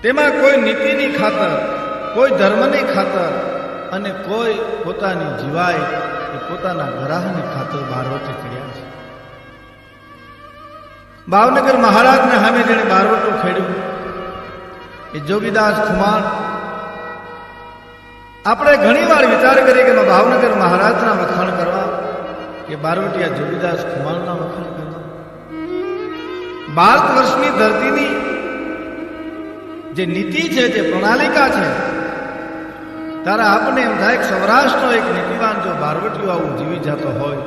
તેમાં કોઈ નીતિની ખાતર, કોઈ ધર્મની ખાતર અને કોઈ પોતાની જીવાય કે પોતાના ગ્રાહની ખાતર બારવટી કર્યા છે. ભાવનગર મહારાજને સામે જેણે બારવટું ખેડ્યું એ જોગીદાસ ખુમાણ. આપણે ઘણી વાર વિચાર કરીએ કે ભાવનગર મહારાજના વખાણ કરવા કે બારવટિયા જોગીદાસ ખુમાણના વખાણ કરવા. ભારત વર્ષની ધરતીની જે નીતિ છે, જે પ્રણાલિકા છે, તારા આપણને એમ થાય કે સૌરાષ્ટ્રનો એક નીતિવાન જો બારવટીઓ આવું જીવી જતો હોય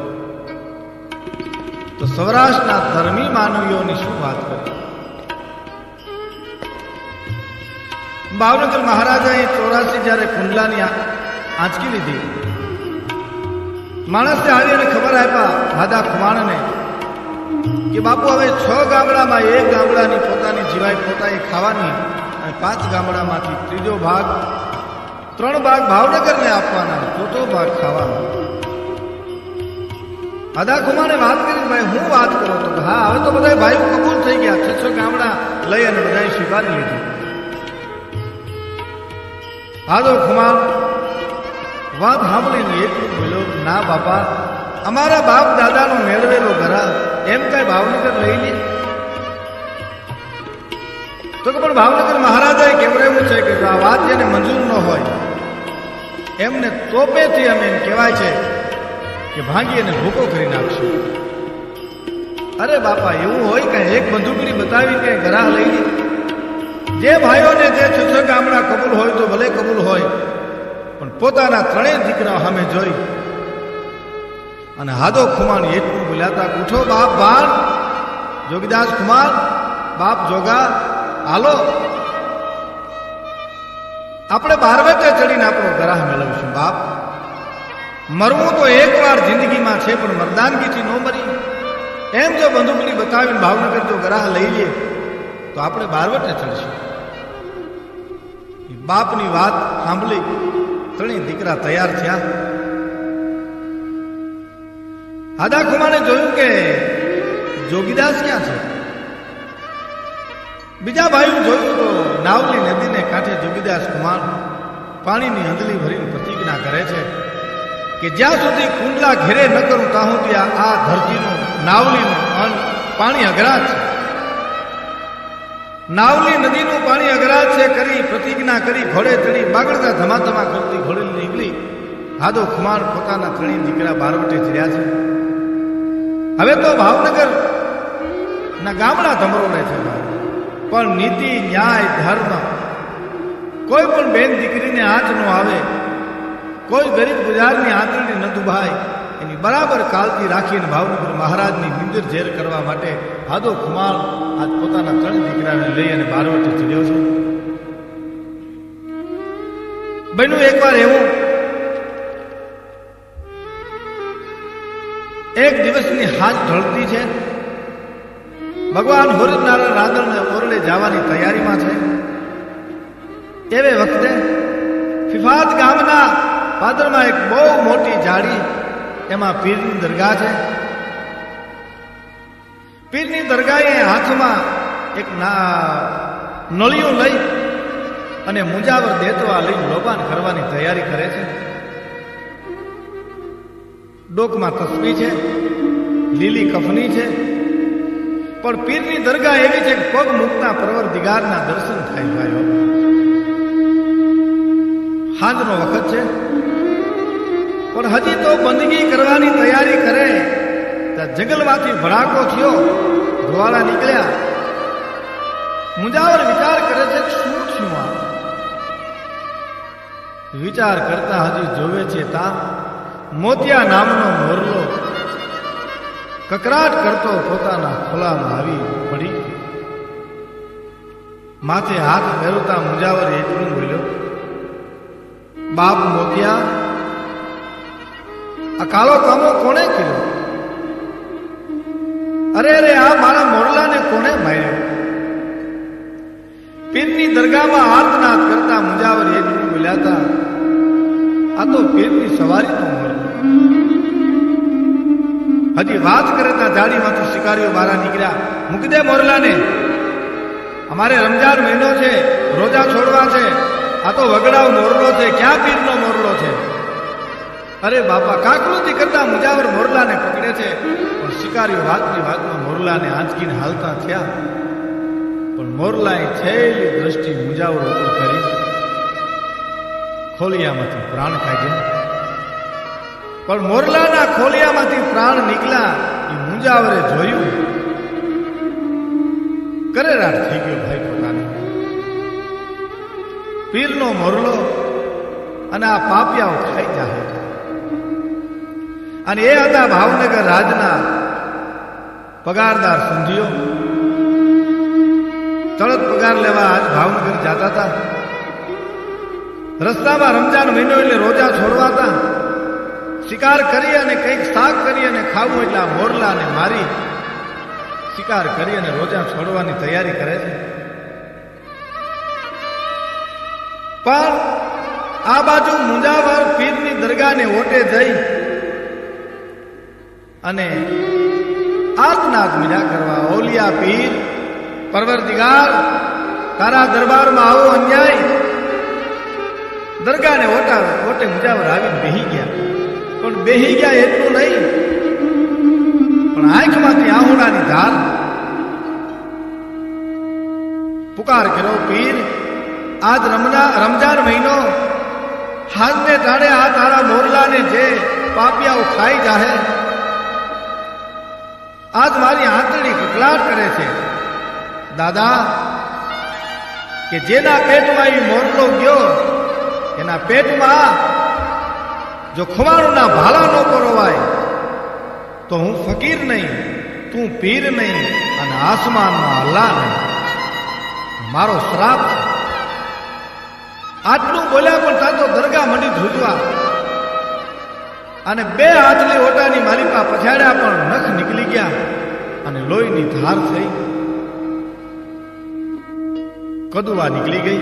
તો સૌરાષ્ટ્રના ધર્મી માનવીઓની શું વાત કરી. ભાવનગર મહારાજાએ 84 જ્યારે કુંડલાની આંચકી લીધી, માણસે આવી અને ખબર આપ્યા દાદા ખુમાણને કે બાપુ હવે 6 ગામડામાં એક ગામડાની પોતાની જીવાય પોતાએ ખાવાની અને 5 ગામડામાંથી ત્રીજો ભાગ, 3 ભાગ ભાવનગરને આપવાના, ચોથો ભાગ ખાવાનો. દાદા ખુમાણે વાત કરી, ભાઈ હું વાત કરું તો હા હવે તો બધા ભાઈઓ કબૂલ થઈ ગયા, 6 ગામડા લઈ અને બધાએ સ્વીકારી લીધું. હાલો ખુમાણ વાત સાંભળીને એટલું બોલ્યો, ના બાપા અમારા બાપ દાદાનો મેળવેલો ઘરા એમ કઈ ભાવનગર લઈ લે. તો કે પણ ભાવનગર મહારાજાએ કેવડાવ્યું છે કે આ વાત જેને મંજૂર ન હોય એમને તોપેથી અમે એમ કહેવાય છે કે ભાંગી અને ભૂકો કરી નાખશું. અરે બાપા એવું હોય કે એક બંદૂકડી બતાવી કે ઘરા લઈ લે. જે ભાઈઓને જે 6 ગામડા કબૂલ હોય તો ભલે કબૂલ હોય, પણ પોતાના 3 દીકરા સામે જોઈ અને હાદો ખુમાણ એટલું બોલ્યાતા, ઉઠો બાપ ભાણ, જોગીદાસ ખુમાણ, બાપ જોગા, હાલો આપણે બારવટે ચડીને આપણો ગ્રાહ મેળવશું. બાપ મરવું તો એકવાર જિંદગીમાં છે, પણ મરદાનગીથી ન મરી. એમ જો બંદૂકડી બતાવીને ભાવનગર જો ગ્રાહ લઈ લે તો આપણે બારવટે ચડશું. બાપની વાત સાંભળી 3 દીકરા તૈયાર થયા. હાદા ખુમાણે જોયું કે જોગીદાસ ક્યાં છે. બીજા ભાઈઓ જોયું તો નાવલી નદીને કાંઠે જોગીદાસ ખુમાણ પાણીની હંદલી ભરીને પ્રતિજ્ઞા કરે છે કે જ્યાં સુધી કુંડલા ઘેરે ન કરું ત્યાં સુધી આ ધરતીનું નાવલીનું પાણી અઘરાજ છે. નાવલી નદીનું પાણી અઘરાજ છે કરી પ્રતિજ્ઞા કરી ઘોડે ચડી બાગડતા ધમાધમા કરતી ઘોડે નીકળી હાદો ખુમાણ પોતાના 3 દીકરા બારવટે ચડ્યા છે. હવે તો ભાવનગર ના ગામડા ધમરોડે છે, પણ નીતિ, ન્યાય, ધર્મ કોઈ પણ બેન દીકરીને હાથ ન આવે, કોઈ ગરીબ ગુજારની આંતરડી ન દુભાય, એની બરાબર કાળજી રાખીને ભાવનગર મહારાજની નિંદર ઝેર કરવા માટે હાદો ખુમાણ આજ પોતાના 3 દીકરાને લઈ અને બારવટે ચડ્યો છે. બન્યું એકવાર એવું, એક દિવસની હાથ ઢળતી છે, ભગવાન હરિનારાયણ રાંદળને ઓરડે જવાની તૈયારીમાં છે. એવે વખતે ફિફાત ગામના પાદરમાં એક બહુ મોટી જાડી, એમાં પીરની દરગાહ છે. પીરની દરગાહે હાથમાં એક નળિયું લઈ અને મુજાવર દેતવા લઈ લોબાન કરવાની તૈયારી કરે છે. ડોકમાં તસ્બી છે, લીલી કફની છે, પણ પીરની દરગાહ એવી છે કે પગ મૂકતા પરવરદિગારના દર્શન થાય. ભાઈઓ સાંજનો વખત છે, પણ હજી તો બંદગી કરવાની તૈયારી કરે ત્યાં જંગલમાંથી ભડાકો થયો, ધોવાળા નીકળ્યા. મુજાવર વિચાર કરે છે શું થયું આ. વિચાર કરતા હજી જોવે છે તા મોતિયા નામનો મોરલો કકરાટ કરતો પોતાના ખોલામાં આવી પડી. માથે હાથ ફેરવતા મુજાવર એટલું બોલ્યો, બાપ મોતિયા, આ કાળો કામો કોણે કર્યો? અરે અરે આ મારા મોરલાને કોણે માર્યો? પીરની દરગાહમાં આર્તનાદ કરતા મુજાવર એટલું બોલ્યા હતા, આ તો પીરની સવારીનો મોરલો. હજી વાત કરતા જાડીમાંથી શિકારીઓ બહાર નીકળ્યા, મૂકી દે મોરલાને. અમારે રમજાન મહિનો છે, રોજા છોડવા છે, આ તો વગડાવ મોરલો છે, ક્યાં પીરનો મોરલો છે? અરે બાપા, કાકલુથી કરતા મુજાવર મોરલાને પકડે છે, પણ શિકારીઓ વાતની વાતમાં મોરલાને આંચકીને હાલતા થયા, પણ મોરલાએ છેલ્લી દ્રષ્ટિ મુજાવર ઉપર કરી ખોલિયામાંથી પ્રાણ કાઢ્યા. પણ મોરલાના ખોલિયામાંથી પ્રાણ નીકળ્યા એ મુજાવરે જોયું, કરેરાટ થઈ ગયો ભાઈ પોતાને. પીરનો મોરલો અને આ પાપિયાઓ ખાઈ જાય. અને એ હતા ભાવનગર રાજના પગારદાર સુંધીઓ. તરત પગાર લેવા આજ ભાવનગર જતા હતા. રસ્તામાં રમજાન મહિનો એટલે રોજા છોડવાતા. શિકાર કરી અને કંઈક શાક કરી અને ખાવું એટલે આ મોરલાને મારી શિકાર કરી અને રોજા છોડવાની તૈયારી કરે છે. પણ આ બાજુ મુજાવર પીરની દરગાહને ઓટે જઈ અને આર્તનાદ મીરા કરવા, ઓલિયા પીર, પરવરદિગાર, તારા દરબારમાં આવો અન્યાય. દરગાહને ઓટે મુજાવર આવીને બેહી ગયા. પણ બેહી ગયા એટલું નહીં, પણ આંખમાંથી આહુડાની ધાર. પુકાર કર્યો, પીર, આજ રમજાન મહિનો, હાજને ટાણે આ તારા મોરલાને જે પાપિયાઓ ખાઈ જાહે, આજ મારી આંતરડી કકલાટ કરે છે. દાદા, કે જેના પેટમાં એ મોરલો ગયો એના પેટમાં જો ખુમાણુના ભાલા ન પરોવાય તો હું ફકીર નહીં, તું પીર નહીં અને આસમાનમાં અલ્લાહ નહીં. મારો શ્રાપ છે. આટલું બોલ્યા પણ તાતો દરગાહ મંડી ધ્રુજવા અને બે હાથલી ઓટાની મારી પા પછાડ્યા પણ નખ નીકળી ગયા અને લોહીની ધાર થઈ. કદુવા નીકળી ગઈ.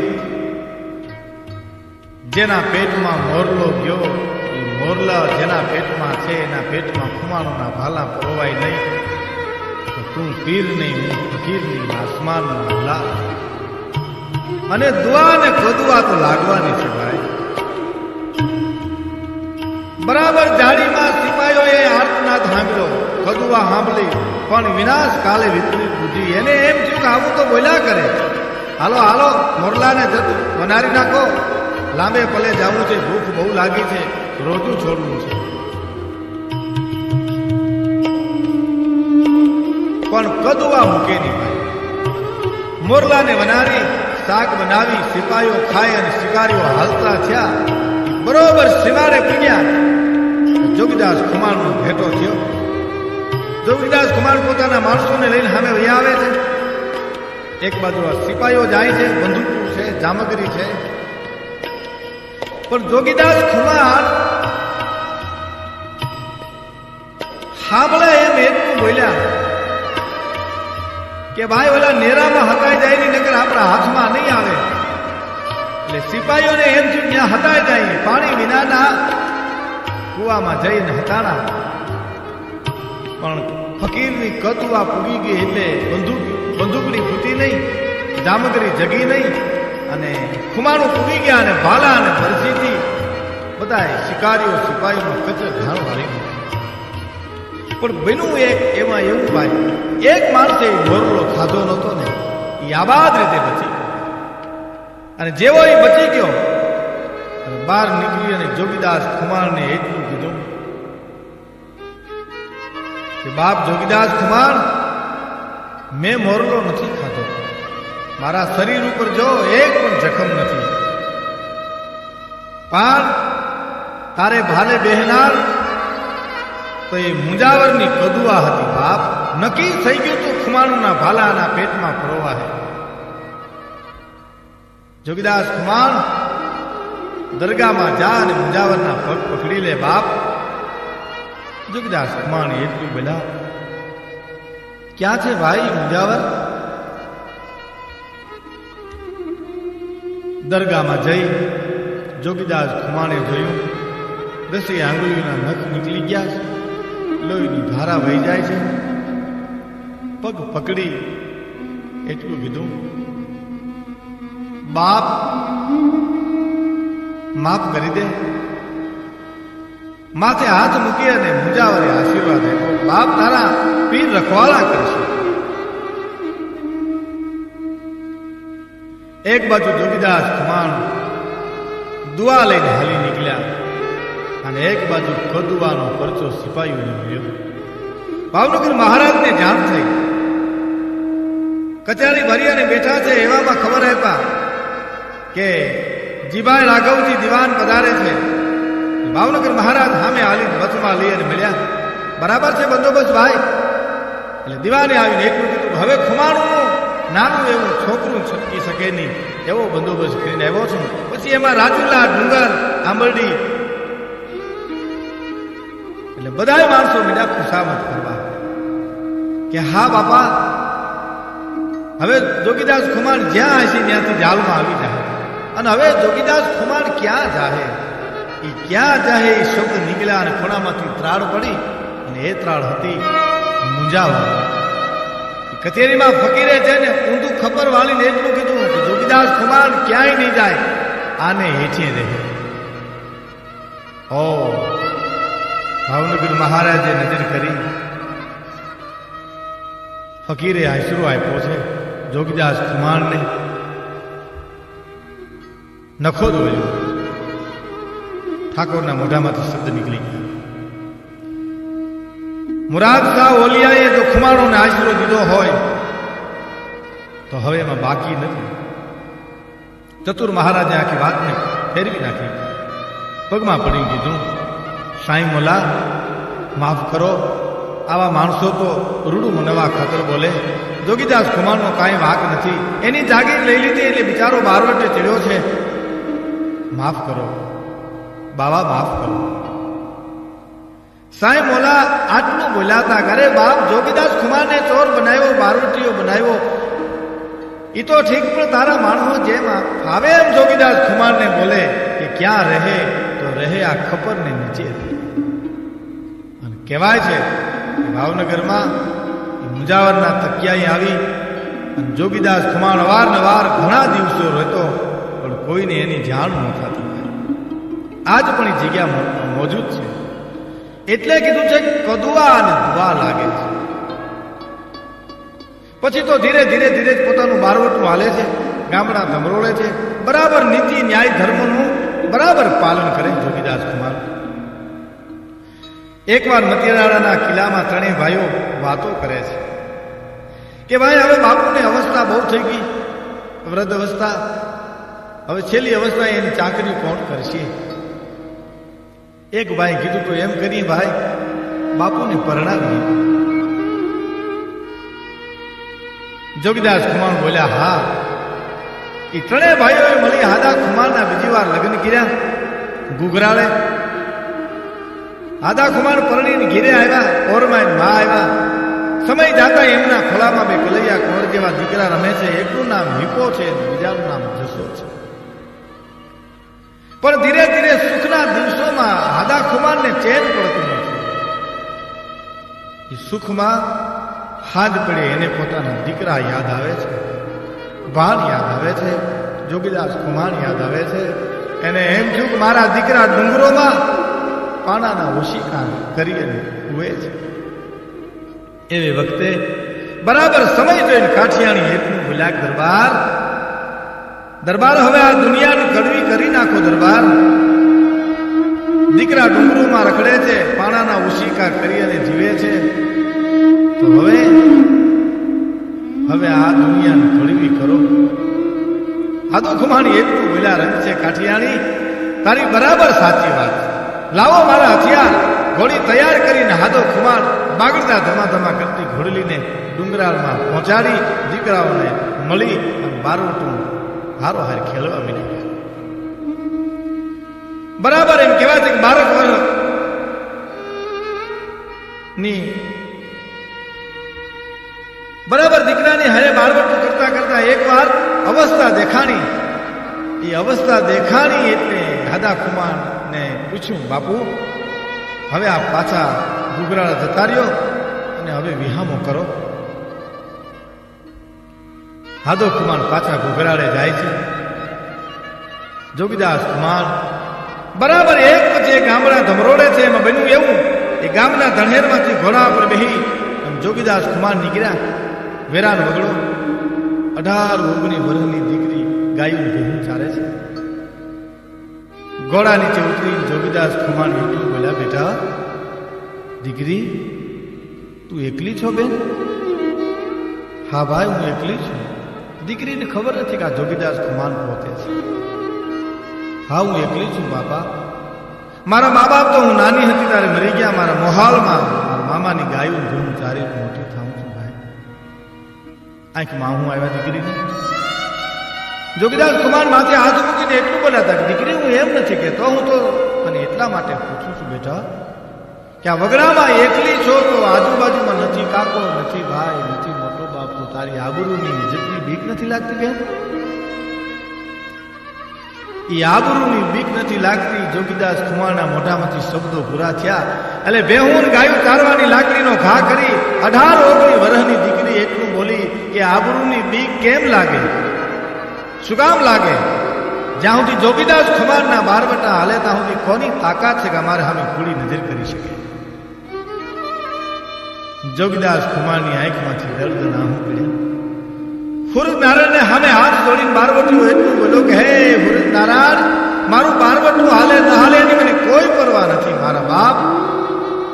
જેના પેટમાં મોરલો ગયો એ મોરલા જેના પેટમાં છે એના પેટમાં ખુમાણોના ભાલા પરોવાય નહીં તો તું પીર નહીં, હું ફકીર નહીં, આસમાનમાં અલ્લાહ. અને દુઆ ને કદુઆ તો લાગવાની છે ભાઈ. બરાબર જાડીમાં સિપાહીઓએ આર્તનાદ સાંભળ્યો, કદુઆ સાંભળી, પણ વિનાશ કાલે વિપરીત બુદ્ધિ. એને એમ થયું કે આવું તો બોલ્યા કરે, હાલો હાલો મોરલાને જતું બનારી નાખો, લાંબે પલે જવું છે, ભૂખ બહુ લાગી છે, રોજું છોડવું છે. પણ કદુઆ મૂકે નહીં ભાઈ. મોરલાને વનારી શાક બનાવી સિપાહીઓ ખાય અને શિકારીઓ હાલતા થયા. બરોબર સીમાડે પૂગ્યા. જોગીદાસ ખુમાણનો ભેટો થયો. જોગીદાસ ખુમાણ પોતાના માણસોને લઈને સામે વહી આવે છે. એક બાજુ સિપાહીઓ જાય છે, બંદૂકો છે, જામગરી છે. પણ જોગીદાસ ખુમાણ સાંભળે એમ એટલું બોલ્યા કે ભાઈ ઓલા નેરામાં હતાઈ જાય ની નગર આપણા હાથમાં નહીં આવે. એટલે સિપાહીઓને એમ થયું ત્યાં હતાઈ જાય, પાણી વિનાના કુવામાં જઈને હતાણા. પણ ફકીરની કદુઆ પૂગી ગઈ એટલે બંદૂકની ફૂટી નહીં, જામગરી જગી નહીં અને ખુમાણું પૂગી ગયા અને ભાલા અને ભરજીથી બધા શિકારીઓ સિપાહીઓનો કચર ઘાણ વાળી ગયો. પણ બન્યું એક એમાં એવું ભાઈ, એક માણસે મોરલો ખાધો નહોતો ને એ આબાદ રીતે બચી ગયો. અને જેવો એ બચી ગયો અને બહાર નીકળી અને જોગીદાસ ખુમાણને એટલું કીધું કે બાપ જોગીદાસ ખુમાણ, મેં મોરલો નથી ખાધો, મારા શરીર ઉપર જો એક પણ જખમ નથી, પણ તારે ભાલે બેહનાર તો એ મુજાવરની કદુઆ હતી બાપ. નક્કી થઈ ગયું તું ખુમાણુના ભાલાના પેટમાં પરોવા હે. જોગીદાસ ખુમાણ દરગાહમાં જા અને મુજાવરના પગ પકડી લે બાપ. જોગીદાસ ખુમાણ એટલું બોલા, ક્યાં છે ભાઈ મુજાવર? દરગાહમાં જઈ જોગીદાસ ખુમાણે જોયું 10 આંગળીઓના નખ નીકળી ગયા છે, લોહીની ધારા વહી જાય છે. પગ પકડી એટલું કીધું, બાપ માફ કરી દે. માથે હાથ મૂકી અને મુંજાવરે આશીર્વાદ આપ્યો. બાપ તારા પીર રખવાળા કરશે. એક બાજુ જોગીદાસ ખુમાણ દુઆ લઈને હાલી નીકળ્યા અને એક બાજુ કદુવાનો પરચો સિપાહીઓને મળ્યો. ભાવનગર મહારાજને જાણ થઈ. કચેરી ભરી બેઠા છે એવામાં ખબર આપ્યા કે જીભાઈ રાઘવજી દિવાન પધારે છે. ભાવનગર મહારાજ સામે હાલી બસમાં લઈ અને મળ્યા. બરાબર છે બંદોબસ્ત ભાઈ? એટલે દિવાને આવીને એકલું કીધું, હવે ખુમાણું નાનું એવું છોકરું છટકી શકે નહીં એવો બંદોબસ્ત કરીને આવ્યો છું. પછી એમાં રાજુલા, ડુંગર, આંબરડી એટલે બધા માણસો મીડા ખુશામત કરવા કે હા બાપા, હવે જોગીદાસ ખુમાણ જ્યાં હશે ત્યાંથી જાલમાં આવી જાય. અને હવે જોગીદાસ ખુમાણ ક્યાં જાહે, એ ક્યાં જાહે એ શબ્દ નીકળ્યા અને ખૂણામાંથી ત્રાળ પડી અને એ ત્રાળ હતી મુંજાવર. કચેરીમાં ફકીરે છે ને ઊંધું ખબર વાળીને એટલું કીધું કે જોગીદાસ ખુમાણ ક્યાંય નહીં જાય, આને હેઠે રહે. ઓ ભાવનગર મહારાજે નજર કરી. ફકીરે આશરો આપ્યો છે જોગીદાસ ખુમાણને. નખો દોર્યો. ઠાકોરના મોઢામાંથી શબ્દ નીકળી ગયા. મુરાદ શાહ ઓલિયાએ જો ખુમાણોને આશરો દીધો હોય તો હવે એમાં બાકી નથી. ચતુર મહારાજે આખી વાતને ફેરવી નાખી. પગમાં પડી કીધું, સાંઈ મોલા માફ કરો, આવા માણસો તો રૂડું નવા ખાતર બોલે. જોગીદાસ ખુમાણનો કાંઈ વાંક નથી. એની જાગીર લઈ લીધી એટલે બિચારો બારવટે ચડ્યો છે. માફ કરો બાવા, માફ કરો. સાંઈ મોલા આટલું બોલ્યા હતા. અરે બાપ, જોગીદાસ ખુમારને ચોર બનાવ્યો, બારવટીઓ બનાવ્યો, એ તો ઠીક, પણ તારા માણસો જેમ ફાવે એમ જોગીદાસ ખુમારને બોલે કે ક્યાં રહે તો રહે આ ખપરને નીચે. અને કહેવાય છે કે ભાવનગરમાં મુંજાવરના તકિયાએ આવી અને જોગીદાસ ખુમાણ અવારનવાર ઘણા દિવસો રહેતો પણ કોઈને એની જાણ ન થતી. આજ પણ એ જગ્યા મોજૂદ છે. એટલે કીધું છે કદુઆ અને દુઆ લાગે છે. પછી તો ધીરે ધીરે ધીરે પોતાનું બારવટું હાલે છે, ગામડા ધમરોળે છે, બરાબર નીતિ ન્યાય ધર્મનું બરાબર પાલન કરે જોગીદાસ ખુમાર. એકવાર મતિયાળાના કિલ્લામાં ત્રણેય ભાઈઓ વાતો કરે છે કે ભાઈ હવે બાપુની અવસ્થા બહુ થઈ ગઈ, વૃદ્ધ અવસ્થા, હવે છેલ્લી અવસ્થા એની ચાકરી કોણ કરશે? એક ભાઈ કીધું તો એમ કરીએ ભાઈ, બાપુને પરણાવીએ. જોગીદાસ ખુમાણ બોલ્યા હા. એ ત્રણેય ભાઈઓએ મળી હાદા ખુમારના બીજી વાર લગ્ન કર્યા ગુગરાળે. હાદા ખુમાણ પરણીને ઘેરે આવ્યા. ઓરમાં મા આવ્યા. સમય જાતા એમના ખોળામાં બે કલૈયા કોર જેવા દીકરા રમે છે. એકનું નામ હિપો છે, બીજાનું નામ જસો છે. પણ ધીરે ધીરે સુખના દિવસોમાં હાદા ખુમારને ચેન પડતું નથી. એ સુખમાં હાથ પડે એને પોતાના દીકરા યાદ આવે છે, ભાન યાદ આવે છે, જોગીદાસ ખુમાર યાદ આવે છે. એને એમ થયું કે મારા દીકરા ડુંગરોમાં પાણાના ઓશિકા કરી અને હુએ છે. એવી વખતે બરાબર સમય જોઈને કાઠિયાણી એટલું ભૂલ્યા દરબાર, દરબાર હવે આ દુનિયાની કડવી કરી નાખો દરબાર. દીકરા ડુંગરોમાં રખડે છે, પાણાના ઉશિકા કરી અને જીવે છે, તો હવે આ દુનિયાને કડવી કરો. હાદો ખુમાણી એટલું બોલ્યા રંગ છે કાઠિયાણી, તારી બરાબર સાચી વાત. લાવો મારા હથિયાર. ઘોડી તૈયાર કરીને હાદો ખુમાણ બાગડતા ધમાધમા કરતી ઘોડલીને ડુંગરાળમાં પહોંચાડી દીકરાઓને મળી અને બારવટું હારો હાર ખેલવા મળી ગયા. બરાબર એમ કહેવાય છે કે 12 વર્ષ ની બરાબર દીકરાની હારે બાળવટું કરતા કરતા એક વાર અવસ્થા દેખાણી. એ અવસ્થા દેખાણી એટલે હાદા ખુમાણને પૂછ્યું, બાપુ હવે આ પાછા ગુગરાળા જતા રહ્યો અને હવે વિહામો કરો. હાદો ખુમાણ પાછા ગુગરાળે જાય છે. જોગીદાસ કુમાર બરાબર એક પછી એક ગામડા ધમરોડે છે. એમાં બન્યું એવું, એ ગામના ધણેરમાંથી ઘોડા પર બેહી જોગીદાસ કુમાર નીકળ્યા. વેરાન વગડો 18-19 વર્ષની દીકરી ગાયું ભેહું ચારે છે. ઘોડા નીચે ઉતરી જોગીદાસ કુમાર એટલું બોલ્યા, બેટા દીકરી તું એકલી છો બેન? હા ભાઈ હું એકલી છું. દીકરીને ખબર નથી કે આ જોગીદાસ કુમાર પોતે છે. હા હું એકલી છું બાપા. મારા મા બાપ તો હું નાની હતી ત્યારે મરી ગયા. મારા મોહાલમાં મારા મામાની ગાયું ભેહું ચારી મોટી થાઉં છું ભાઈ. આંખમાં હું આવ્યા દીકરીને. જોગીદાસ કુમાર માથે હાથ મૂકીને એટલું બોલ્યા હતા કે દીકરી હું એમ નથી કહેતો, હું તો અને એટલા માટે પૂછું છું બેટા કે આ વગડામાં એકલી છો તો આજુબાજુમાં નથી કાકો, નથી ભાઈ, નથી મોટો બાપ, તો તારી આબરૂની ઇજ્જતની બીક નથી લાગતી બેન? એ આબરૂની બીક નથી લાગતી. જોગીદાસ કુમારના મોઢામાંથી શબ્દો પૂરા થયા. એટલે બેહુન ગાયું ચારવાની લાકડીનો ઘા કરી 18-19 વર્ષની દીકરી એટલું બોલી કે આબરૂની બીક કેમ લાગે? શું કામ લાગે? જ્યાં સુધી જોગીદાસ કુમારના બારવટા હાલે ત્યાં સુધી કોની તાકાત છે કે અમારે સામે કુડી નજર કરી શકે? જોગીદાસ કુમારની આંખમાંથી દર્દ નાહું પડ્યા. હુરદ નારાયણને સામે હાથ જોડીને બારવટીઓ એટલું બોલ્યો કે હે હુરદ નારાયણ, મારું બારવટું હાલે ન હાલે એની મને કોઈ પરવા નથી મારા બાપ,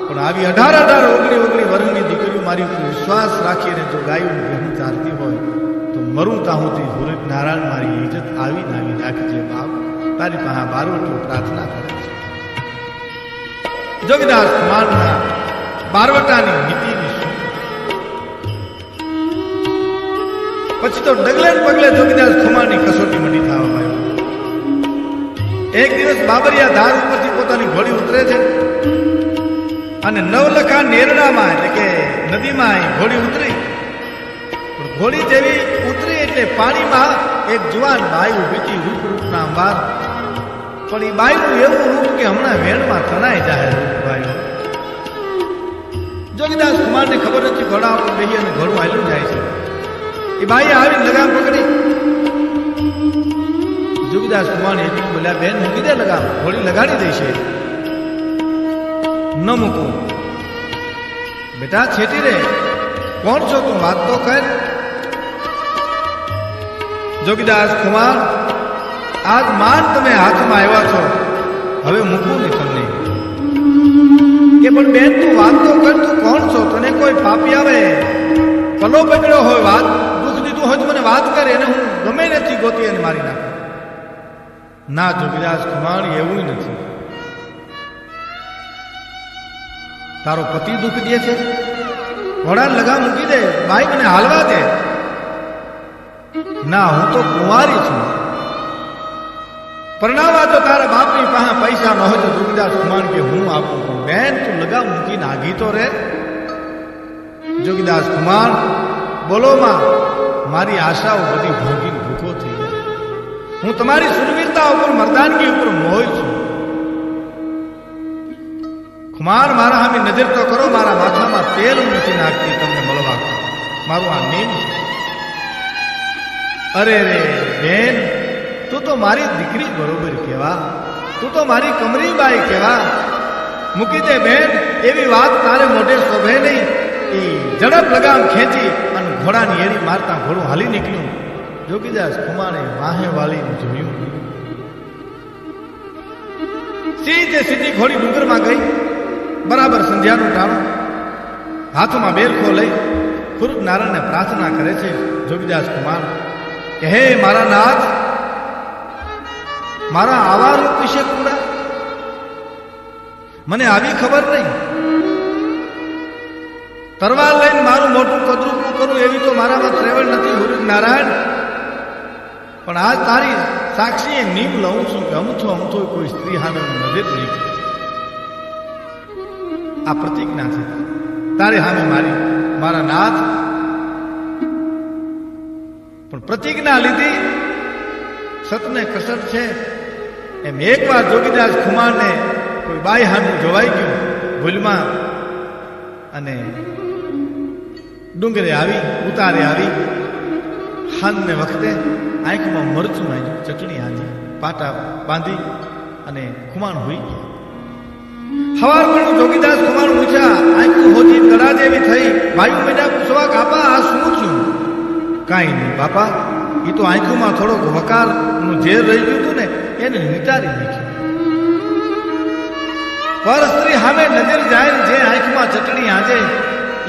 પણ આવી 18-19 વર્ષની દીકરીઓ મારી ઉપર વિશ્વાસ રાખીને જો ગાયું ભેહું ચારતી હોય તો મરું તાહુથી હુરદ નારાયણ મારી ઇજ્જત આવી નાવી રાખજે બાપ. તારી પાસે બારવટીઓ પ્રાર્થના કરે છે. જોગીદાસ કુમારના બારવટાની નીતિની શું? પછી તો ડગલે પગલે જોગીદાસ કુમારની કસોટી મંડી થવા આવ્યો. એક દિવસ બાબરિયા ધાર ઉપરથી પોતાની ઘોડી ઉતરે છે અને નવલખા નેરડામાં એટલે કે નદીમાં ઘોડી ઉતરી. પણ ઘોડી જેવી ઉતરી એટલે પાણીમાં એક જુવાન બાઈ ઊભી હતી, રૂપના અંબાર. પણ એ બાઈનું એવું રૂપ કે હમણાં વેણમાં તણાઈ જાય રૂપ બાઈ. જોગીદાસ કુમારને ખબર નથી, ઘોડા ઉપર બેહી અને ઘોડું હાલ્યું જાય છે. એ બાઈએ આવીને લગામ પકડી. જોગીદાસ કુમારને એટલું બોલ્યા, બેન મૂકી દે લગામ, ઘોડી લગાડી દઈશે. ન મૂકું. બેટા છેટી રે, કોણ છો તું? વાત તો કર. જોગીદાસ કુમાર, આજ માન તમે હાથમાં આવ્યા છો, હવે મૂકું નહીં તમને. કે પણ બેન તું વાત તો કર, તું કોણ છો? તને કોઈ પાપી આવે પલો પકડ્યો હોય, વાત દુઃખ દીધું હોય તો મને વાત કરે, એને હું ગમે નથી ગોતી અને મારી નાખું. ના જોગીદાસ કુમાર, એવું નથી. તારો પતિ દુઃખ દે છે, ઘોડાને લગામ મૂકી દે, ભાઈ મને હાલવા દે. ના, હું તો કુંવારી છું. પરણાવા તો તારા બાપની પાસે પૈસા ન હોય તો જોગીદાસ કુમાર કે હું આપું. પણ બેન તું લગામ મૂકીને આગી તો રે. જોગીદાસ કુમાર, બોલો માં, મારી આશાઓ બધી ભાંગીને ભૂખો થઈ જાય. હું તમારી સુરવીરતા ઉપર, મર્દાનગી ઉપર મોહ છું. કુમાર, મારા સામે નજર તો કરો, મારા માથામાં તેલ નથી નાખતી તમને મળવા. મારું આ નિયમ છે. અરે રે બેન, તું તો મારી દીકરી બરોબર કેવા, તું તો મારી કમરીબાઈ કેવા. મૂકી દે બેન, એવી વાત તારે મોઢે શોભે નહીં. એ ઝડપ લગામ ખેંચી અને ઘોડાની એડી મારતા ઘોડું હાલી નીકળ્યું. જોગીદાસ કુમારે વાહે વાળીને જોયું. સીધી ઘોડી ડુંગરમાં ગઈ. બરાબર સંધ્યાનું ટાણું. હાથમાં બેરખો લઈ ખુરદ નારાયણને પ્રાર્થના કરે છે જોગીદાસ કુમાર કે હે મારા નાથ, મારા આવા રૂપ વિશે પૂરા મને આવી ખબર નહીં. તરવાર લઈને મારું મોટું કદરૂપું કરું એવી તો મારામાં ત્રેવડ નથી હુરદ નારાયણ. પણ આજ તારી સાક્ષીએ નીમ લઉં છું કે અમથો કોઈ સ્ત્રી હામે નજર નહીં. આ પ્રતિજ્ઞા છે તારે સામે મારા નાથ. પણ પ્રતિજ્ઞા લીધી, સતને કસર છે. એમ એકવાર જોગીદાસ કુમારને કોઈ બાઈ હામે જોવાઈ ગયું ભૂલમાં, અને ડુંગરે આવી, ઉતારે આવી. હાનને વખતે આંખમાં મરચું આવ્યું, ચટણી આવી. પાટા બાંધી અને ખુમાણ હોઈ ગયા. હવાર પણ જોગીદાસ ખુમાણ પૂછ્યા, આંખું હોતી તળા જેવી થઈ. ભાઈ બેટા પૂછવા, કાપા આ શું થયું? કાંઈ નહીં બાપા, એ તો આંખોમાં થોડોક વકારનું ઝેર રહી ગયું હતું ને એને નિતારી નાખ્યું. પર સ્ત્રી સામે નજર જાય જે આંખમાં ચટણી આંજે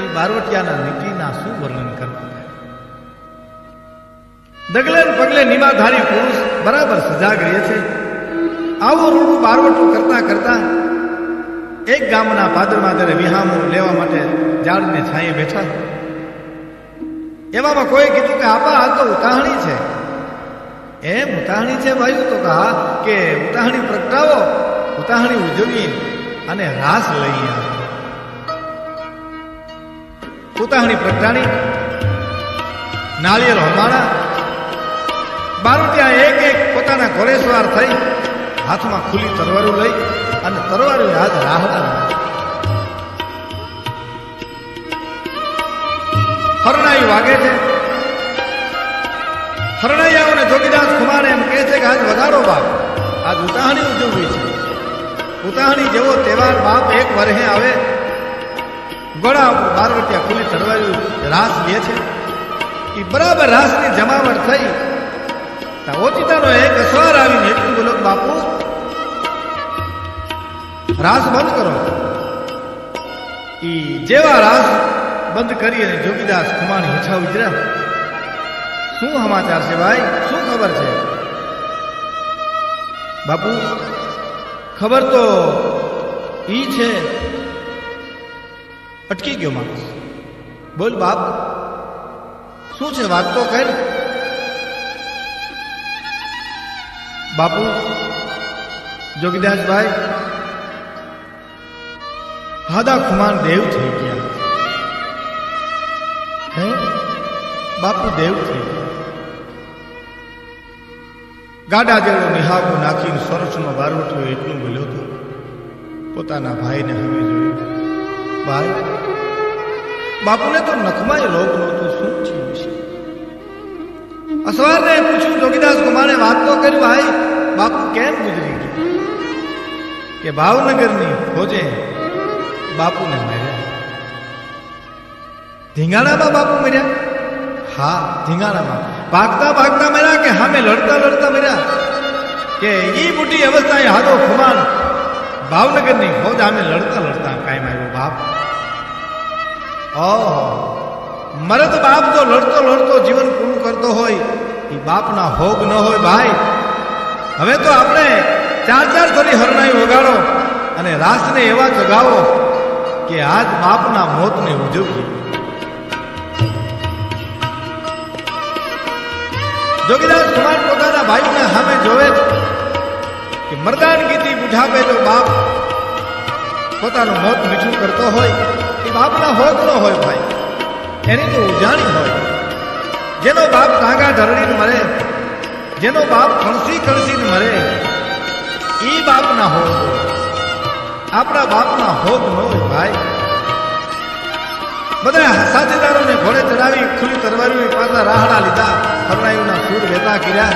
એ બારવટિયાના નીતિના શું વર્ણન કરતા. ડગલે પગલે નિમાધારી પુરુષ બરાબર સજાગ રહે છે. આવું રૂડું બારવટું કરતા કરતા એક ગામના પાદરમાં ત્યારે વિહામો લેવા માટે ઝાડને છાંયે બેઠા. એવામાં કોઈ કીધું કે આપા આ તો ઉતાહણી છે. એમ ઉતાહણી છે ભાઈ? તો કહા કે ઉતાહણી પ્રગટાવો, ઉતાહણી ઉજવીએ અને રાસ લઈએ. ઉતાહણી પ્રગટાણી, નાળિયેર હોમાણા, બારોટિયા એક એક પોતાના ઘોડેસવાર થઈ હાથમાં ખુલ્લી તરવારું લઈ અને તરવારું હાથ રાહડા. હરણાઈ વાગે છે. હરણાઈયાઓને જોગીદાસ ખુમાણ એમ કહે છે કે આજ વગાડો બાપ, આજ ઉતાહણી ઉજવવી છે. ઉતાહણી જેવો તહેવાર બાપ એક વર્ષે આવે. ગોળા ઉપર બારવટિયા ખુલ્લી તરવારું રાસ લે છે. એ બરાબર રાસની જમાવટ થઈ. ઓચિતાનો એક અસવાર આવીને એટલું બોલો, બાપુ રાસ બંધ કરો. ઈ જેવા રાસ બંધ કરી અને જોગીદાસ ખુમાણ હેઠા ઉતર્યા. શું સમાચાર છે ભાઈ? શું ખબર છે? બાપુ ખબર તો ઈ છે. અટકી ગયો માણસ. બોલ બાપ, શું છે વાત તો કર. બાપુ જોગીદાસભાઈ, હાદા ખુમાણ દેવ થઈ ગયા. હે બાપુ, દેવ થઈ ગયા. ગાડા જેવો નિહાકો નાખીને સરસનો બારવટીઓ એટલું બોલ્યો હતો. પોતાના ભાઈને હવે જોયું. ભાઈ, બાપુને તો નખમાય રોગ નહોતું. શું થયું છે? અસવારને પૂછ્યું. જોગીદાસ કુમારે વાત તો કરી, ભાઈ બાપુ કેમ ગુજરી ગયા? કે ભાવનગરની ફોજે બાપુને માર્યા. ધીંગાણામાં બાપુ મર્યા? હા, ધીંગાણામાં. ભાગતા ભાગતા મર્યા કે સામે લડતા લડતા મર્યા? કે ઈ મોટી અવસ્થાએ હાદો ખુમાણ ભાવનગરની ફોજ સામે લડતા લડતા કાયમ આવ્યો બાપ. ઓહો, મરદ બાપ તો લડતો લડતો જીવન પૂરું કરતો હોય એ બાપના ભોગ ન હોય ભાઈ. હવે તો આપણે ચાર ચાર થોડી હરણાઈ વગાડો અને રાસને એવા જગાવો કે આજ બાપના મોતને ઉજવીએ. જોગીદાસ કુમાર પોતાના ભાઈના સામે જોવે કે મર્દાનગીથી બુઢાપે જો બાપ પોતાનું મોત મીઠું કરતો હોય એ બાપના હોગ ન હોય ભાઈ. એની તો ઉજાણી હોય. જેનો બાપ ટાંગા ધરણીને મરે, જેનો બાપ કણસી કણસીને મરે, એ બાપના હોગ. આપણા બાપના હોગ ન હોય ભાઈ. બધા સાથીદારોને ઘોડે ચડાવી ખુલ્લી તરવારીઓ પાછા રાહડા લીધા. હરણાઈઓના સૂર વેતા કર્યા.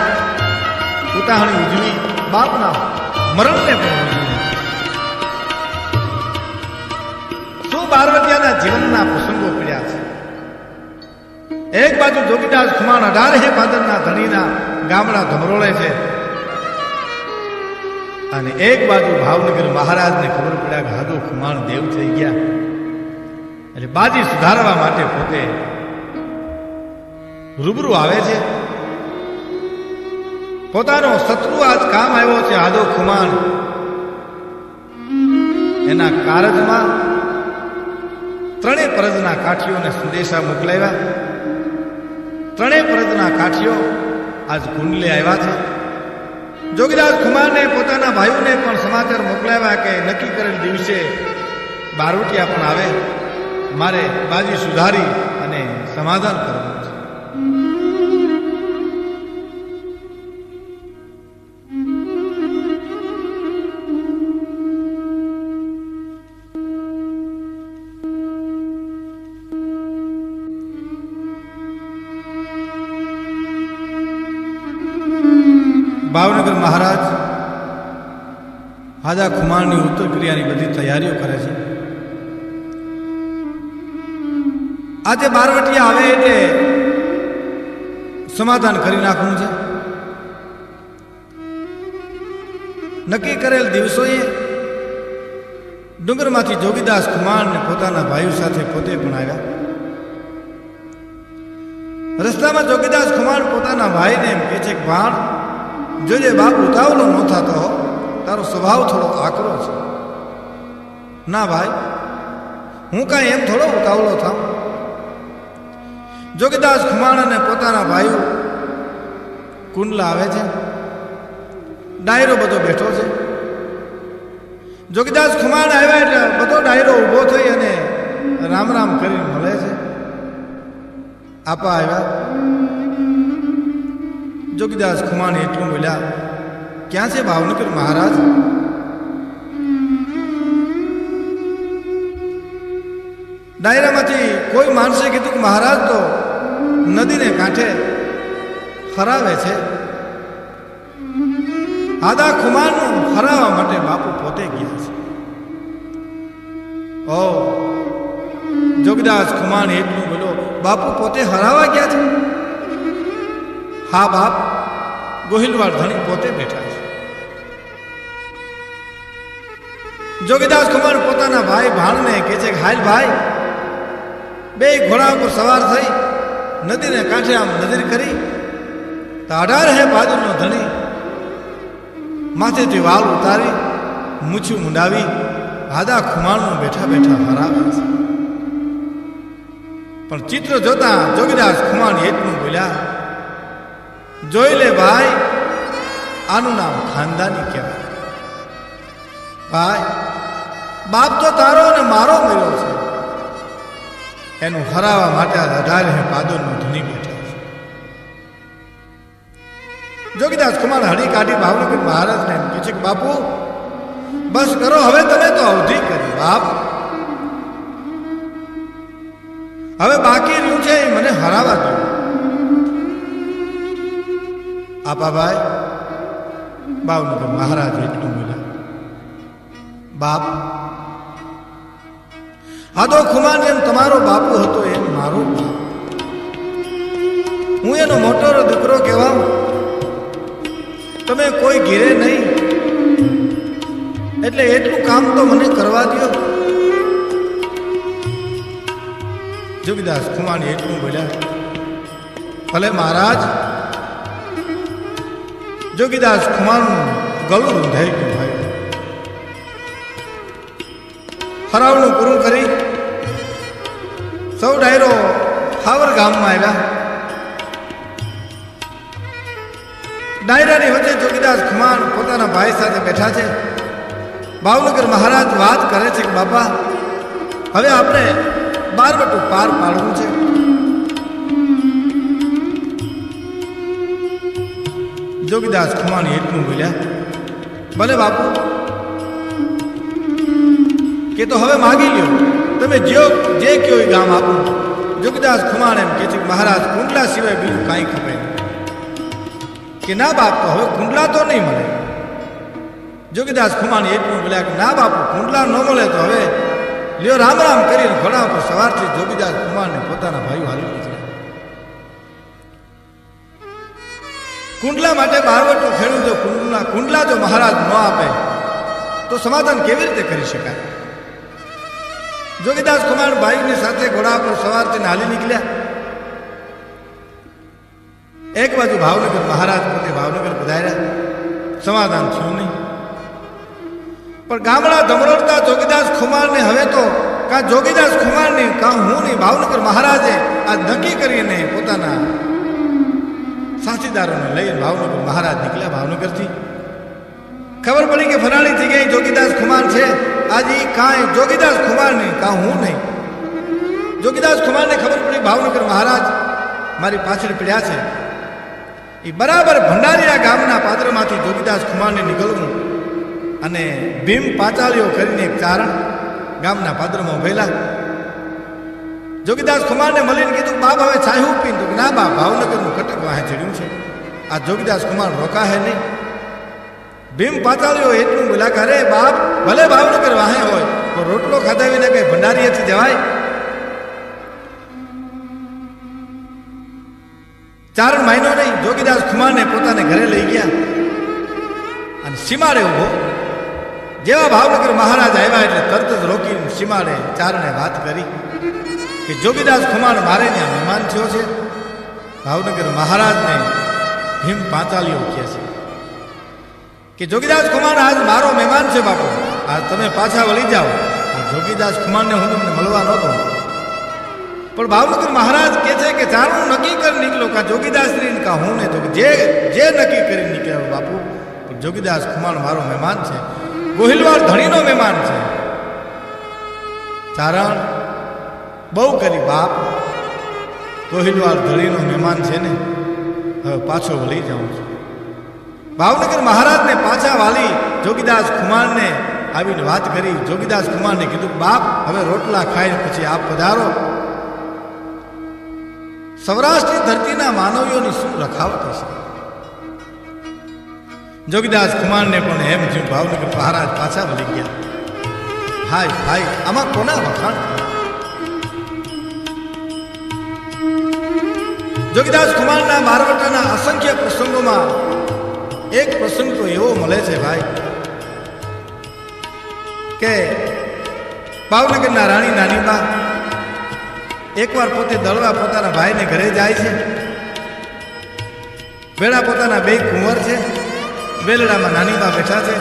ઉતાહણી ઉજવી. બાપના મરણને પણ ઉજવી. શું બારવટિયાના જીવનના પ્રસંગો પડ્યા છે. એક બાજુ જોગીદાસ ખુમાણ 18 ભાદરના ધણીના ગામડા ધમરોળે છે અને એક બાજુ ભાવનગર મહારાજને ખબર પડ્યા કે હાદો ખુમાણ દેવ થઈ ગયા. એટલે બાજી સુધારવા માટે પોતે રૂબરૂ આવે છે. પોતાનો શત્રુ આજ કામ આવ્યો છે હાદો ખુમાણ. એના કારજમાં 3 પરજના કાઠીઓને સંદેશા મોકલાવ્યા. 3 પરજના કાઠીઓ આજ કુંડલે આવ્યા છે. જોગીદાસ ખુમારને પોતાના ભાઈઓને પણ સમાચાર મોકલાવ્યા કે નક્કી કરેલ દિવસે બારવટિયા પણ આવે. મારે બાજી સુધારી અને સમાધાન કરવું છે. ભાવનગર મહારાજ હાદા ખુમાણની ઉત્તર ક્રિયાની બધી તૈયારીઓ કરે છે. આજે બારવટિયા આવે એટલે સમાધાન કરી નાખવું છે. નક્કી કરેલ દિવસોએ ડુંગરમાંથી જોગીદાસ ખુમાણને પોતાના ભાઈઓ સાથે પોતે પણ આવ્યા. રસ્તામાં જોગીદાસ ખુમાણ પોતાના ભાઈને એમ કહે છે કે ભાણ જોજે બાપ ઉતાવળો ન થતો હો, તારો સ્વભાવ થોડો આકરો છે. ના ભાઈ, હું કાંઈ એમ થોડો ઉતાવળો થાઉં. જોગીદાસ ખુમાણ અને પોતાના ભાઈઓ કુંડલા આવે છે. ડાયરો બધો બેઠો છે. જોગીદાસ ખુમાણ આવ્યા એટલે બધો ડાયરો ઊભો થઈ અને રામ રામ કરીને મળે છે. આપા આવ્યા. જોગીદાસ ખુમાણ એટલું બોલ્યા, ક્યાં છે ભાવનગર મહારાજ? ડાયરામાંથી કોઈ માણસે કીધું કે મહારાજ તો નદીને કાંઠે ફરાવે છે. હાદા ખુમાણનું ફરાવવા માટે બાપુ પોતે ગયા છે. ઓ જોગીદાસ ખુમાણ એટલું બોલો, બાપુ પોતે હરાવા ગયા છે? હા બાપ, ગોહિલવાડ ધણી પોતે બેઠા છે. જોગીદાસ ખુમાણ પોતાના ભાઈ ભાણને કહે છે કે હાલ ભાઈ, બે ઘોડા ઉપર સવાર થઈ નદીને કાંઠે આમ નજર કરી તો 18 ભાદરનો ધણી માથેથી વાળ ઉતારી મૂછું મુંડાવી હાદા ખુમાણનું બેઠા બેઠા હરાવે છે. પણ ચિત્ર જોતા જોગીદાસ ખુમાણ એટલું બોલ્યા, જોઈ લે ભાઈ, આનું નામ ખાનદાની કહેવાય. ભાઈ, બાપ તો તારો અને મારો મળ્યો છે, એનું હરાવવા માટે 18 ભાદરનો ધણી બેઠા છે. જોગીદાસ ખુમાણ હળી કાઢી ભાવનગર મહારાજને એમ કહે છે કે બાપુ બસ કરો, હવે તમે તો અવધિ કરી બાપ. હવે બાકી રહ્યું છે એ મને હરાવા દો. આપા ભાઈ, ભાવનગર મહારાજ એટલું બોલ્યા, બાપ, હાદો ખુમાણ જેમ તમારો બાપુ હતો એમ મારો બાપ. હું એનો મોટો દીકરો કહેવાઉં, તમે કોઈ ઘેરે નહીં, એટલે એટલું કામ તો મને કરવા દો. જોગીદાસ ખુમાણ એટલું બોલ્યા, ભલે મહારાજ. જોગીદાસ ખુમાણનું ગળું રૂંધાઈ ગયું. ભાઈ, હરાવણું પૂરું કરી સૌ ડાયરો હાવર ગામમાં આવ્યા. ડાયરાની વચ્ચે જોગીદાસ ખુમાણ પોતાના ભાઈ સાથે બેઠા છે. ભાવનગર મહારાજ વાત કરે છે કે બાપા, હવે આપણે બારવટું પાર પાડવું છે. જોગીદાસ ખુમાણ એટલું બોલ્યા, ભલે બાપુ, કે તો હવે માગી લ્યો, તમે જે કયો એ ગામ આપો. જોગીદાસ ખુમાણ એમ કે છે કે મહારાજ, કુંડલા સિવાય બીજું કાંઈ ખપે નહીં. કે ના બાપ, તો હવે કુંડલા તો નહીં મળે. જોગીદાસ ખુમાણ એટલું બોલ્યા કે ના બાપુ, કુંડલા ન મળે તો હવે લ્યો રામ રામ કરીને ઘોડા ઉપર સવારથી જોગીદાસ ખુમાણને પોતાના ભાઈઓ હાલી નીકળ્યા. કુંડલા માટે બારવટું ખેડું. જો કુંડલા જો મહારાજ ન આપે તો સમાધાન કેવી રીતે કરી શકાય? જોગીદાસ ખુમાણ ભાઈની સાથે ઘોડા પર સવારથી હાલી નીકળ્યા. એક બાજુ ભાવનગર મહારાજ પોતે ભાવનગર પધાર્યા. સમાધાન થયું નહીં. પણ ગામડા ધમરોડતા જોગીદાસ ખુમાણને હવે તો કાં જોગીદાસ ખુમાણની કાં હું નહીં, ભાવનગર મહારાજે આ નક્કી કરીને પોતાના સાથીદારોને લઈને ભાવનગર મહારાજ નીકળ્યા. ભાવનગરથી ખબર પડી કે ફરાળી થઈ ગઈ, જોગીદાસ ખુમાણ છે. આજે કાંઈ જોગીદાસ ખુમાણ નહીં, કાં હું નહીં. જોગીદાસ ખુમાણને ખબર પડી ભાવનગર મહારાજ મારી પાછળ પડ્યા છે. એ બરાબર ભંડારીયા ગામના પાત્રમાંથી જોગીદાસ ખુમાણને નીકળવું અને ભીમ પાચાળીઓ કરીને એક ચારણ ગામના પાદરમાં ઉભેલા. જોગીદાસ ખુમાણને મળીને કીધું, બાપ હવે છાયું પીને? ના બાપ, ભાવનગરનું કટક વાહે ચડ્યું છે, આ જોગીદાસ ખુમાણ રોકાહે નહીં, ભીમ પાતાળીઓ એટલું બોલ્યા કે અરે બાપ, ભલે ભાવનગર વાહે હોય તો રોટલો ખાધા વિના કઈ ભંડારીએથી જવાય? ચારણ મહિનો નહીં, જોગીદાસ ખુમારને પોતાને ઘરે લઈ ગયા અને સીમાડે ઉભો. જેવા ભાવનગર મહારાજ આવ્યા એટલે તરત જ રોકીને સીમાડે ચારણે વાત કરી કે જોગીદાસ ખુમાર મારે ત્યાં મહેમાન થયો છે. ભાવનગર મહારાજને ભીમ પાંચાલીઓ કહે છે કે જોગીદાસ ખુમાર આજ મારો મહેમાન છે બાપુ, આજ તમે પાછા વળી જાઓ. આ જોગીદાસ ખુમારને હું તમને મળવા નહોતો, પણ ભાવનગર મહારાજ કહે છે કે ચારું નક્કી કરી નીકળો કા જોગીદાસ શ્રી કા હું ને તો જે નક્કી કરી નીકળ્યો બાપુ. પણ જોગીદાસ ખુમાર મારો મહેમાન છે, ગોહિલવાડ ધણીનો મહેમાન છે. ચારણ બહુ કરી બાપ, ગોહિલવાડ ધણીનો મહેમાન છે ને, હવે પાછો વળી જાઉં છું. ભાવનગર મહારાજને પાછા વાલી જોગીદાસ ખુમારને આવીને વાત કરી. જોગીદાસ ખુમારને કીધું બાપ, હવે રોટલા ખાઈને પછી આપ પધારો. સૌરાષ્ટ્રની ધરતીના માનવીઓની શું રખાવટ છે. જોગીદાસ કુમારને પણ એમ થયું ભાવનગર મહારાજ પાછા વળી ગયા. હાય ભાઈ, આમાં કોના વખાણ? જોગીદાસ કુમારના મારવટાના અસંખ્ય પ્રસંગોમાં એક પ્રસંગ તો એવો મળે છે ભાઈ કે ભાવનગરના રાણી નાનીબા એકવાર પોતે દળવા પોતાના ભાઈને ઘરે જાય છે. વેળા પોતાના બે કુંવર છે, વેલડામાં નાનીબા બેઠા છે.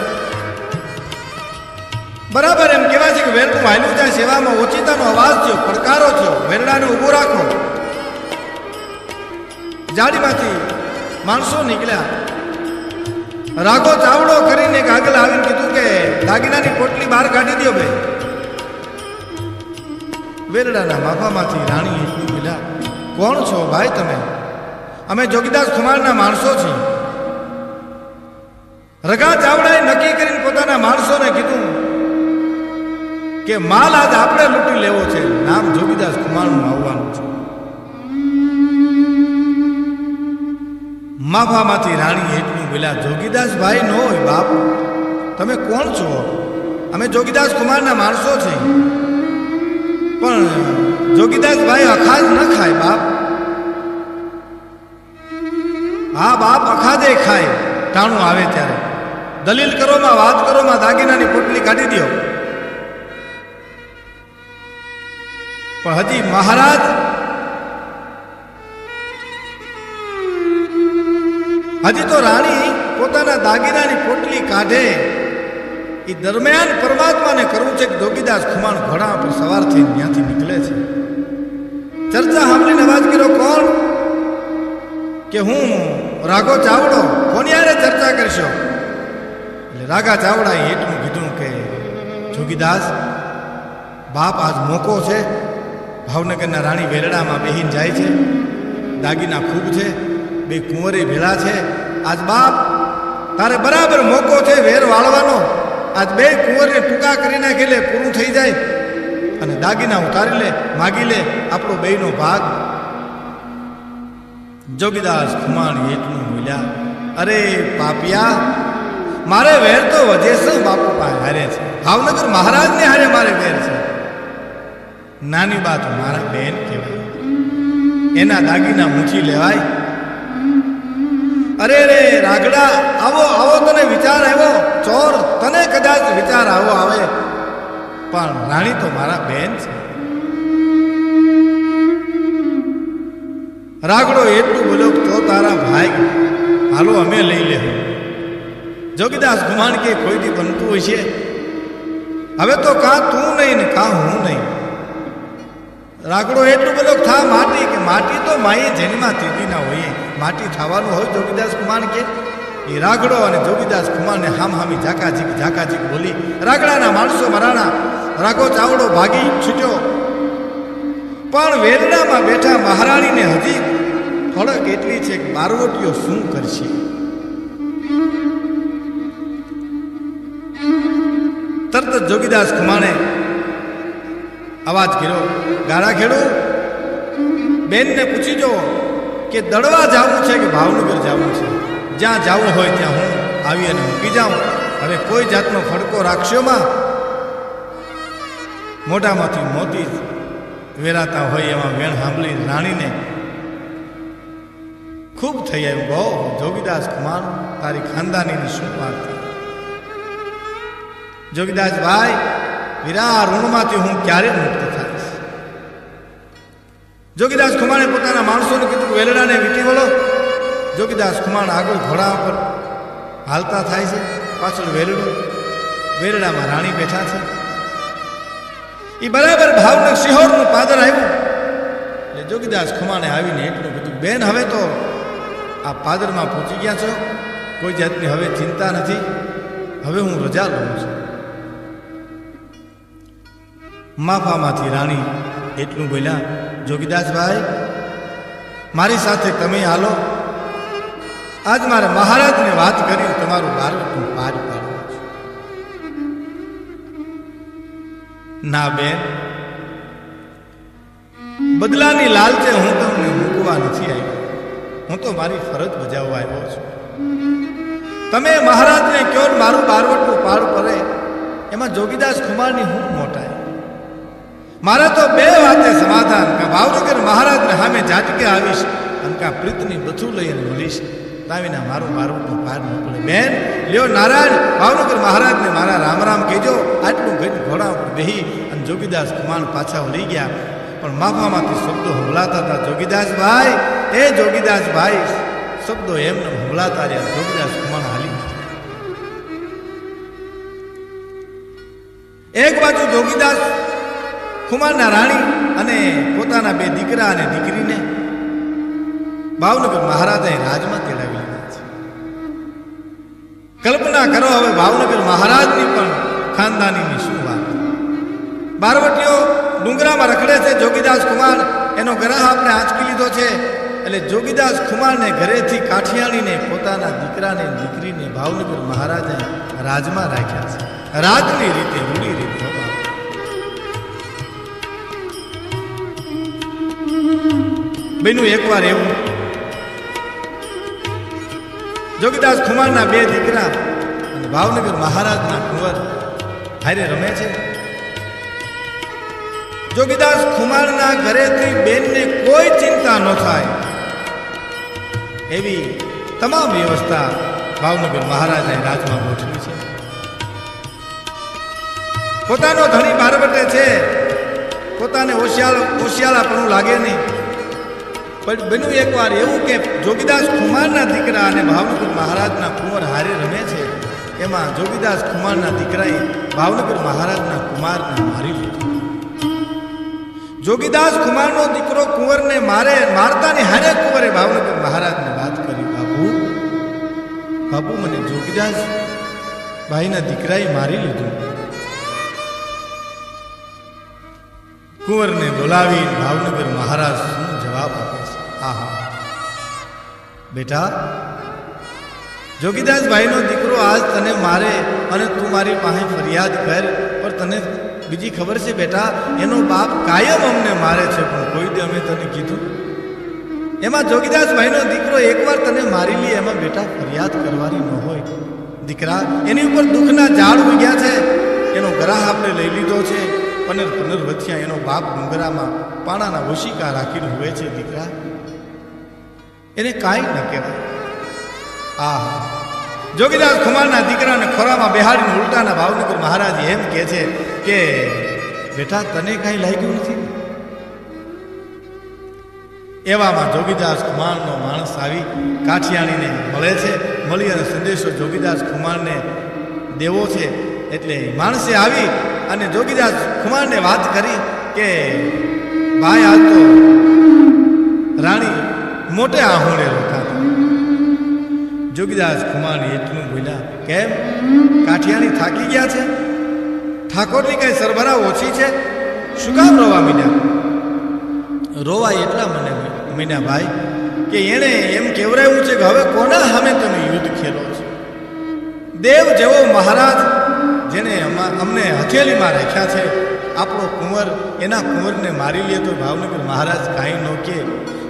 બરાબર એમ કહેવાય છે કે વેલડું હાલ્યું જાય, સેવામાં ઓચિતાનો અવાજ થયો, પડકારો થયો, વેલડાને ઊભો રાખો. જાડીમાંથી માણસો નીકળ્યા. રાગો ચાવડો કરીને આગળ આવીને કીધું કે દાગીનાની પોટલી બહાર કાઢી દો બે. વેલડાના માફામાંથી રાણી એટલું બોલ્યા, કોણ છો ભાઈ તમે? અમે જોગીદાસ ખુમારના માણસો છીએ. રગા ચાવડાએ નક્કી કરીને પોતાના માણસોને કીધું કે માલ આજ આપણે લૂંટી લેવો છે, નામ જોગીદાસ ખુમારનું આવવાનું છે. માફામાંથી રાણી એટલું બોલ્યા, જોગીદાસ ભાઈ ન હોય બાપ, તમે કોણ છો? અમે જોગીદાસ ખુમારના માણસો છીએ, પણ જોગીદાસ ભાઈ અખાજ ન ખાય બાપ. હા બાપ, અખાજે ખાય ટાણું આવે ત્યારે. દલીલ કરોમાં, વાત કરોમાં દાગીનાની પોટલી કાઢી દો. પણ હજી મહારાજ હજી તો રાણી પોતાના દાગીનાની પોટલી કાઢે એ દરમિયાન પરમાત્માને કરવું છે કે જોગીદાસ ખુમાર ઘોડા પર સવાર થઈને ત્યાંથી નીકળે છે. ચર્ચા સાંભળીને અવાજ કર્યો, કોણ? કે હું રાગો ચાવડો. કોની હારે ચર્ચા કરશો? એટલે રાગા ચાવડાએ એટલું કીધું કે જોગીદાસ બાપ, આજ મોકો છે. ભાવનગરના રાણી વેલડામાં બેહીને જાય છે, દાગીના ખૂબ છે, બે કુંવરે ભેળા છે. આજ બાપ તારે બરાબર મોકો છે વેર વાળવાનો. આજ બે કુંવરને ટૂંકા કરી નાખી લે, પૂરું થઈ જાય અને દાગીના ઉતારી લે, માગી લે આપણો બેયનો ભાગ. જોગીદાસ ખુમાર એટલું બોલ્યા, અરે પાપિયા, મારે વેર તો વધે છે બાપુ પાસે હારે છે, ભાવનગર મહારાજને હારે મારે વેર છે. નાની બાત મારા બેન કહેવાય, એના દાગીના મૂકી લેવાય? અરે રે રાગડા, આવો આવો તને વિચાર આવ્યો? ચોર, તને કદાચ વિચાર આવો આવે, પણ રાણી તો મારા બેન છે. રાગડો એટલું બોલ્યો, તો તારા ભાઈ હાલો અમે લઈ લે. જોગીદાસ ખુમાર કે કોઈથી બનતું હોય છે, હવે તો કાં તું નહીં ને કાં હું નહીં. રાગડો એટલું બોલ્યો, થા માટી. કે માટી તો માએ જેનીમાં તીધી ના હોય, માટી થવાનું હોય. જોગીદાસ ખુમાર કે એ રાગડો અને જોગીદાસ ખુમારને હામી ઝાકાઝીક બોલી. રાગડાના માણસો મરાણા, રાગો ચાવડો ભાગી છૂટ્યો. પણ વેલડામાં બેઠા મહારાણીને હજી ફળક એટલી છે કે બારવટીઓ શું કરશે. તરત જ જોગીદાસ ખુમાણે અવાજ કર્યો, ગાળા ખેડું, બેનને પૂછી જો કે દળવા જવું છે કે ભાવનગર જવું છે? જ્યાં જવું હોય ત્યાં હું આવી અને મૂકી જાઉં. હવે કોઈ જાતનો ફડકો રાખશો માં. મોઢામાંથી મોતી વેરાતા હોય એમાં વેણ સાંભળી રાણીને ખૂબ થઈ આવ્યું. બહુ જોગીદાસ કુમાર તારી ખાનદાનીની શું વાત થઈ. જોગીદાસ ભાઈ વીરા ઋણમાંથી હું ક્યારે મુક્ત થઈશ. જોગીદાસ કુમારે પોતાના માણસોને કીધું વેલડાને વીટી વળો. જોગીદાસ કુમાર આગળ ઘોડા પર હાલતા થાય છે, પાછળ વેલડું. વેલડામાં રાણી બેઠા છે. એ બરાબર ભાવનગર શિહોરનું પાદર આવ્યું એટલે જોગીદાસ ખુમાને આવીને એટલું કીધું, બેન હવે તો આ પાદરમાં પહોંચી ગયા છો, કોઈ જાતની હવે ચિંતા નથી, હવે હું રજા લઉં છું. માફામાંથી રાણી એટલું બોલ્યા, જોગીદાસભાઈ મારી સાથે તમે હાલો. આજ મારે મહારાજને વાત કરી તમારું બારવટું પાર પાડવું છે. ના બેન, બદલાની લાલચે હું તમને મૂકવા નથી આવ્યો, હું તો મારી ફરજ બજાવવા આવ્યો છું. તમે મહારાજને કયો મારું બારવટું પાર પડે એમાં જોગીદાસ કુમારની હું મોટાય. મારે તો બે વાતે સમાધાન કે ભાવનગર મહારાજને સામે ઝાટકે આવીશ અને કા પ્રીતની બથું લઈને મળીશ, તાવીના મારું બારવટું પાર ન પડે. બેન લ્યો નારાયણ, ભાવનગર મહારાજને મારા રામ રામ કહેજો. આટલું ગઈ ઘોડા ઉપર બેહી અને જોગીદાસ કુમાર પાછા વળી ગયા. પણ માફામાંથી શબ્દો હંભળાતા હતા, જોગીદાસભાઈ એ જોગીદાસભાઈ શબ્દો એમને હંભળાતા રહ્યા. જોગીદાસ કુમાર હાલી એક બાજુ જોગીદાસ કુમારના રાણી અને પોતાના બે દીકરા અને દીકરીને ભાવનગર મહારાજે રાજમાં તેડાવી લીધા છે. કલ્પના કરો હવે ભાવનગર મહારાજની પણ ખાનદાનીની શું વાત. બારવટીઓ ડુંગરામાં રખડે છે. જોગીદાસ કુમાર એનો ગ્રહ આપણે આંચકી લીધો છે. એટલે જોગીદાસ કુમારને ઘરેથી કાઠિયાણીને પોતાના દીકરાને દીકરીને ભાવનગર મહારાજે રાજમાં રાખ્યા છે, રાજની રીતે રૂડી રીતે. બેનું એકવાર એવું જોગીદાસ કુમારના બે દીકરા અને ભાવનગર મહારાજના કુંવર હારે રમે છે. જોગીદાસ કુમારના ઘરેથી બેનને કોઈ ચિંતા ન થાય એવી તમામ વ્યવસ્થા ભાવનગર મહારાજે રાજમાં ગોઠવી છે. પોતાનો ધણી બારવટે છે, પોતાને ઓશિયાળાપણું લાગે નહીં. પણ બન્યું એકવાર એવું કે જોગીદાસ કુમારના દીકરા અને ભાવનગર મહારાજના કુંવર હારે રમે છે. એમાં જોગીદાસ કુમારના દીકરાએ ભાવનગર મહારાજના કુમારને મારી લીધો. જોગીદાસ કુમારનો દીકરો કુંવરને મારતાની હારે કુંવરે ભાવનગર મહારાજને વાત કરી, બાપુ મને જોગીદાસ ભાઈના દીકરાએ મારી લીધું. કુંવરને બોલાવી ભાવનગર મહારાજ શું જવાબ આપે છે. આહા બેટા, જોગીદાસ ભાઈનો દીકરો આજ તને મારે અને તું મારી પાસે ફરિયાદ કર, પણ તને બીજી ખબર છે બેટા, એનો બાપ કાયમ અમને મારે છે, પણ કોઈ દે અમે તને કીધું. એમાં જોગીદાસ ભાઈનો દીકરો એકવાર તને મારી લે, એમાં બેટા ફરિયાદ કરવાની ન હોય. દીકરા એની ઉપર દુઃખના ઝાડ ઉગ્યા છે, એનો ગ્રાહ આપણે લઈ લીધો છે. પનર વચ્યા એનો બાપ ડુંગરામાં પાણાના ઓશિકા રાખીને હોય છે. દીકરા એને કાંઈ ન કહેવાય. આહા જોગીદાસ કુમારના દીકરાને ખોરામાં બેહાડીને ઉલટાના ભાવનગર મહારાજ એમ કહે છે કે બેટા તને કાંઈ લાગ્યું નથી. એવામાં જોગીદાસ કુમારનો માણસ આવી કાઠિયાણીને મળે છે. મળી અને સંદેશો જોગીદાસ કુમારને દેવો છે. એટલે માણસે આવી અને જોગીદાસ કુમારને વાત કરી કે ભાઈ આજ તો રાણી મોટે આહોણે રોકાતા. જોગીદાસ કુમાર એટલું બોલ્યા, કેમ કાઠિયાણી થાકી ગયા છે? ઠાકોરની કઈ સરભરા ઓછી છે? શું કામ રોવા મીડ્યા? રોવા એટલા મને મીડ્યા ભાઈ કે એણે એમ કહેવરાયું છે કે હવે કોના સામે તમે યુદ્ધ ખેલો છો? દેવ જેવો મહારાજ જેને અમને હથેળીમાં રાખ્યા છે, આપણો કુંવર એના કુંવરને મારી લે તો ભાવનગર મહારાજ કાંઈ ન કહે,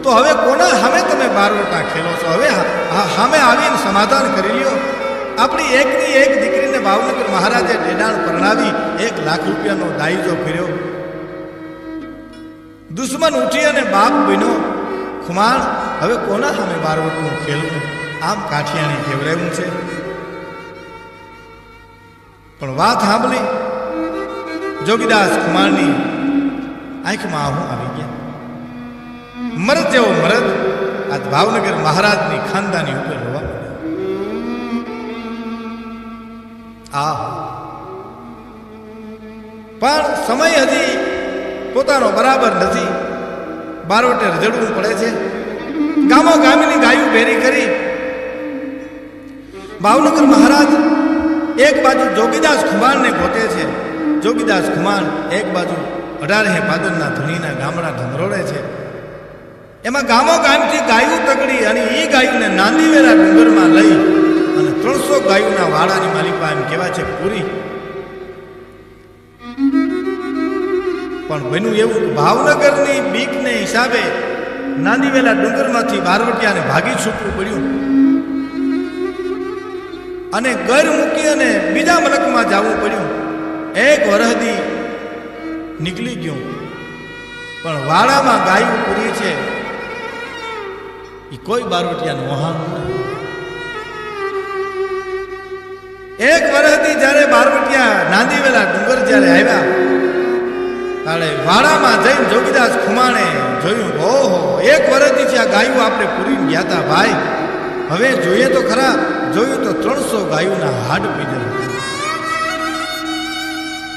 તો હવે કોના સામે તમે બારવટા ખેલો છો? હવે સામે આવીને સમાધાન કરી લ્યો. આપણી એકની એક દીકરીને ભાવનગર મહારાજે ડેડાણ પરણાવી 1 લાખ રૂપિયાનો દાયજો કર્યો. દુશ્મન ઉઠી અને બાપ બન્યો. ખુમાણ હવે કોના સામે બારવટનું ખેલવું, આમ કાઠિયાણી કેવરાયું છે. પણ વાત સાંભળી જોગીદાસ ખુમાણની આંખમાં આહું આવી ગયા. મરદ જેવો મરદ આ ભાવનગર મહારાજની ખાનદાની ઉપર રોવા આ પણ સમય હજી પોતાનો બરાબર નથી. બારવટે રજડવું પડે છે. ગામો ગામીની ગાયું ભેરી કરી ભાવનગર મહારાજ એક બાજુ જોગીદાસ ખુમાણને ગોતે છે. જોગીદાસ ખુમાણ એક બાજુ 18 ભાદરના ધણીના ગામડા ધમરોડે છે. એમાં ગામો ગામથી ગાયું તગડી અને એ ગાયુંને નાંદીવેરા ડુંગરમાં લઈ અને 300 ગાયુંના વાડાની માલિકા એમ કહેવા છે પૂરી. પણ બન્યું એવું ભાવનગરની બીકને હિસાબે નાંદીવેલા ડુંગરમાંથી બારવટિયાને ભાગી છૂટવું પડ્યું અને ઘર મૂકી અને બીજા મલકમાં જવું પડ્યું. 1 વરહદી નીકળી ગયું પણ વાડામાં ગાયું પૂરી છે એ કોઈ બારવટિયાનું વહાણ. 1 વરહદી જ્યારે બારવટિયા નાંદીવેલા ડુંગર જ્યારે આવ્યા ત્યારે વાડામાં જઈને જોગીદાસ ખુમાણે જોયું, ઓહો 1 વરસથી આ ગાયું આપણે પૂરીને ગયા હતા ભાઈ. હવે જોઈએ તો ખરા. જોયું તો 300 ગાયુંના હાડ પીધર,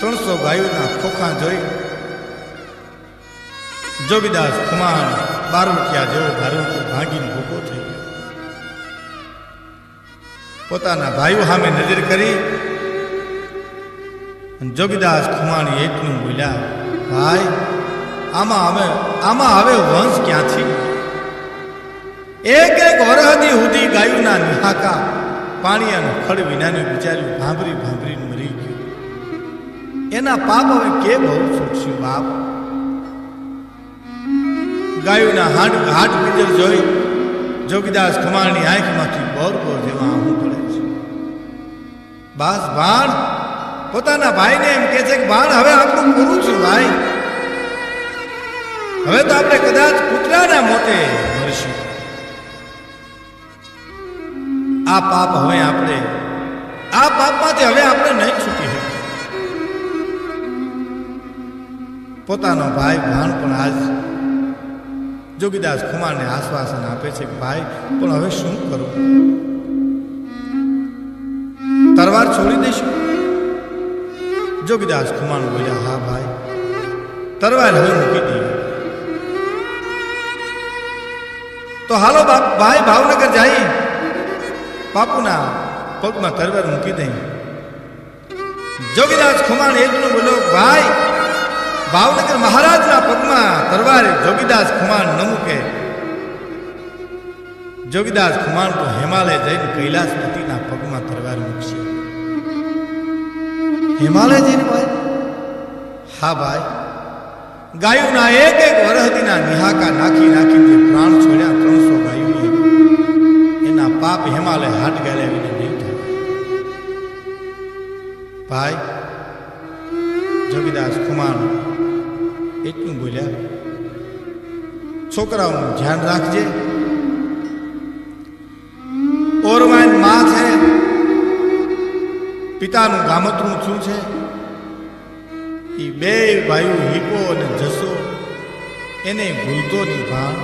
300 ગાયુંના ખોખા જોઈ જોગીદાસ ખુમાણ બારવટિયા જેવો બારવટિયો ભાંગીને ભૂકો થઈ ગયો. પોતાના ભાઈઓ સામે નજર કરી જોગીદાસ ખુમાણી એટલું બોલ્યા, ભાઈ આમાં હવે વંશ ક્યાંથી? 1 વરહદી સુધી ગાયુંના નિહાકા પાણીયાનું ખડ વિનાનું બિચાર્યું ભાંભરી ભાંભરીને મરી ગયું. એના પાપ હવે કે બહુ છૂટશું બાપ. ગાયુંના હાડ પીજર જોઈ જોગીદાસ ખુમાણની આંખમાંથી બોર જેવા આહું પડે છે. બસ ભાણ પોતાના ભાઈને એમ કહે છે કે ભાણ હવે આપણું પૂરું છું ભાઈ. હવે તો આપણે કદાચ કૂતરાના મોતે મરશું. આ પાપમાંથી હવે આપણે નહીં છૂટી શકીએ. પોતાનો ભાઈ ભાણ પણ આજ જોગીદાસ ખુમાણને આશ્વાસન આપે છે કે ભાઈ પણ હવે શું કરું? તરવાર છોડી દઈશું? જોગીદાસ ખુમાણ બોલ્યા, હા ભાઈ તરવાર હવે મૂકી દઈએ. તો હાલો ભાઈ ભાવનગર જઈએ, બાપુના પગમાં તરવાર મૂકી દઈએ. જોગીદાસ ખુમાણ એટલું બોલ્યો, ભાઈ ભાવનગર મહારાજના પગમાં તરવાર જોગીદાસ ખુમાણ ન મૂકે. જોગીદાસ ખુમાણ તો હિમાલય જઈને કૈલાસપતિના પગમાં તરવાર મૂકશે. હિમાલય જઈને ભાઈ? હા ભાઈ. ગાયુના 1 વરહદીના નિહાકા નાખી જે પ્રાણ છોડ્યા 300 ગાયું, એના પાપ હિમાલય હાટ ગાળ્યા નહીં થાય. ભાઈ જોગીદાસ ખુમાણ એટલું બોલ્યા, છોકરાઓનું ધ્યાન રાખજે. ઓરવાન માં છે, પિતાનું ગામતરું શું છે, એ 2 ભાઈઓ હીપો અને જસો એને ભૂલતો નહીં ભાણ.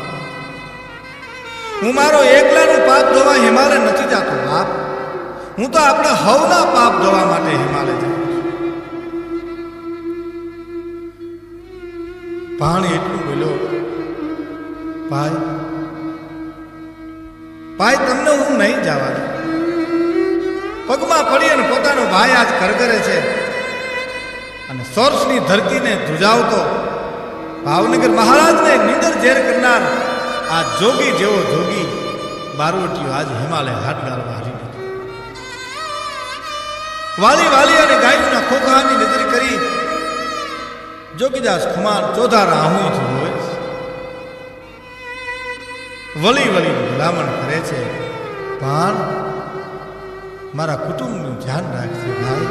હું મારો એકલાનું પાપ ધોવા હિમાલય નથી જતો બાપ. હું તો આપણે હવના પાપ ધોવા માટે હિમાલય જાઉં છું. ભાણ એટલું બોલ્યો, ભાઈ તમને હું નહીં જવા દઉં. પગમાં પડી અને પોતાનો ભાઈ આજ કરગરે છે અને સોર્સની ધરતીને ધ્રુજાવતો ભાવનગર મહારાજને નિંદર ઝેર કરનાર આ જોગી જેવો જોગી બારવટીયો આજ હિમાલય હાટ ગાળવા હારી નીકળ્યો. વાલી અને ગાયુના ખોખાની નજર કરી જોગીદાસ ખુમાણ ચોધારા આહુંથી હોય વલી ભલામણ કરે છે, ભાણ મારા કુટુંબનું ધ્યાન રાખજે ભાઈ.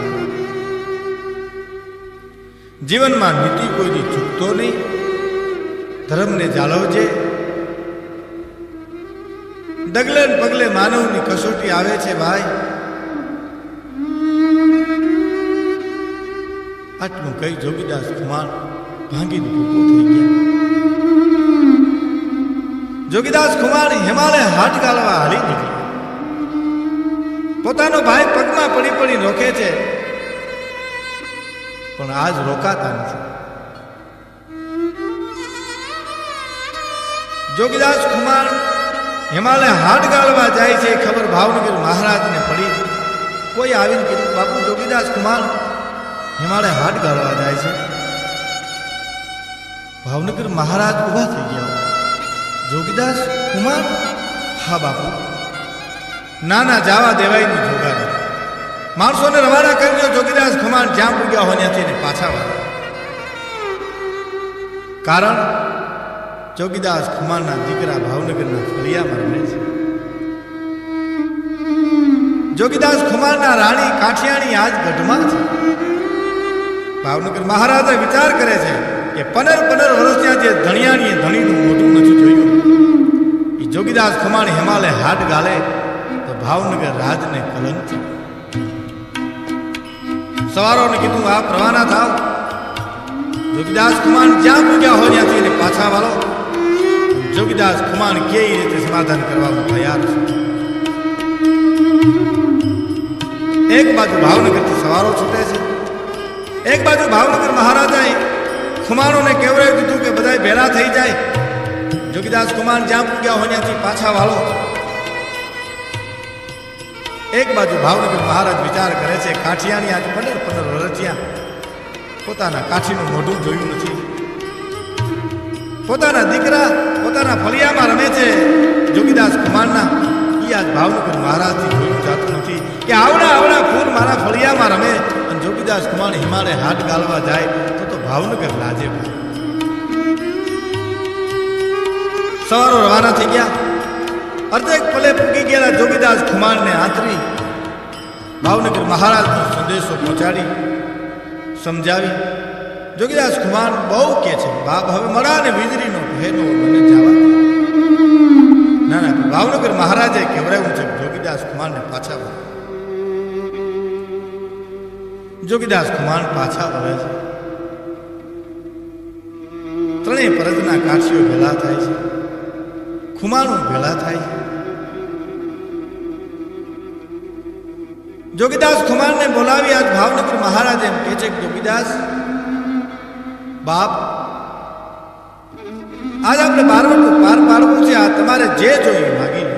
જીવનમાં નીતિ કોઈની ચૂકતો નહીં, ધર્મને જાળવજે. ડગલે ને પગલે માનવની કસોટી આવે છે ભાઈ. આટલું કઈ જોગીદાસ ખુમાણ ભાંગીને ભૂકો થઈ ગયા. જોગીદાસ ખુમાણ હિમાલય હાટ ગાળવા હાલી નીકળ્યા. પોતાનો ભાઈ પગમાં પડી પડી રોકે છે, પણ આજ રોકાતા નથી. જોગીદાસ ખુમાણ હિમાલય હાટ ગાળવા જાય છે, ખબર ભાવનગર મહારાજને પડી. કોઈ આવીને કીધું, બાપુ જોગીદાસ ખુમાણ હિમાલય હાટ ગાળવા જાય છે. ભાવનગર મહારાજ ઉભા થઈ ગયા. જોગીદાસ ખુમાણ? હા બાપુ. ના ના, જવા દેવાયની જોગાને. માણસોને રવાના કરી દો. જોગીદાસ ખુમાણ જ્યાં પૂગ્યા હોય ત્યાંથી પાછા વાળા. કારણ જોગીદાસ ખુમાણના દીકરા ભાવનગરના ફળિયામાં રહે છે. જોગીદાસ ખુમાણના રાણી કાઠિયાણી આજ ગઢમાં છે. ભાવનગર મહારાજા વિચાર કરે છે કે 15 વર્ષ ત્યાં જે ધણિયાણીએ ધણીનું મોઢું નથી જોયું, એ જોગીદાસ ખુમાણ હિમાલય હાટ ગાલે તો ભાવનગર રાજને કલંક છે. સવારોને કીધું, આપ રવાના થાવ. જોગીદાસ ખુમાણ જ્યાં પૂગ્યા હોય ત્યાંથી એને પાછા વાળો. જોગીદાસ ખુમાણ કેવી રીતે સમાધાન કરવામાં તૈયાર છે. એક બાજુ ભાવનગરથી સવારો છૂટે છે, એક બાજુ ભાવનગર મહારાજાએ ખુમાણોને કહેવાયું દીધું કે બધા ભેળા થઈ જાય. જોગીદાસ ખુમાણ જ્યાં પૂગ્યા હોય ત્યાંથી પાછા વાળો. એક બાજુ ભાવનગર મહારાજ વિચાર કરે છે, કાઠિયાણી આજ 15 વર્ષ થયા પોતાના કાઠીનું મોઢું જોયું નથી. પોતાના દીકરા પોતાના ફળિયામાં રમે છે. જોગીદાસ ખુમાણના એ આજ ભાવનગર મહારાજથી જોયું જાતું નથી કે આવડા ફૂલ મારા ફળિયામાં રમે અને જોગીદાસ ખુમાણ હિમાલય હાટ ગાળવા જાય તો ભાવનગર લાજે. સવારો રવાના થઈ ગયા. અર્ધેક પલે પૂગી ગયેલા જોગીદાસ ખુમાણને આંતરી ભાવનગર મહારાજનો સંદેશો પહોંચાડી સમજાવી. જોગીદાસ ખુમાણ બહુ કે છે, બાપ હવે મળા ને વીજળીનો ભેનો મને જવા. ના ના, ભાવનગર મહારાજે કહેવરાયું છે જોગીદાસ ખુમાણને પાછા વળે. જોગીદાસ ખુમાણ પાછા વળે છે. ત્રણેય પરજના કાઠીઓ ભેળા થાય છે, ખુમાણો ભેળા થાય છે. જોગીદાસ ખુમાણને બોલાવી આજ ભાવનગર મહારાજ એમ કહે છે કે જોગીદાસ બાપ, આજ આપણે બારવટું પાર પાડવું છે. આ તમારે જે જોઈએ માગી લો.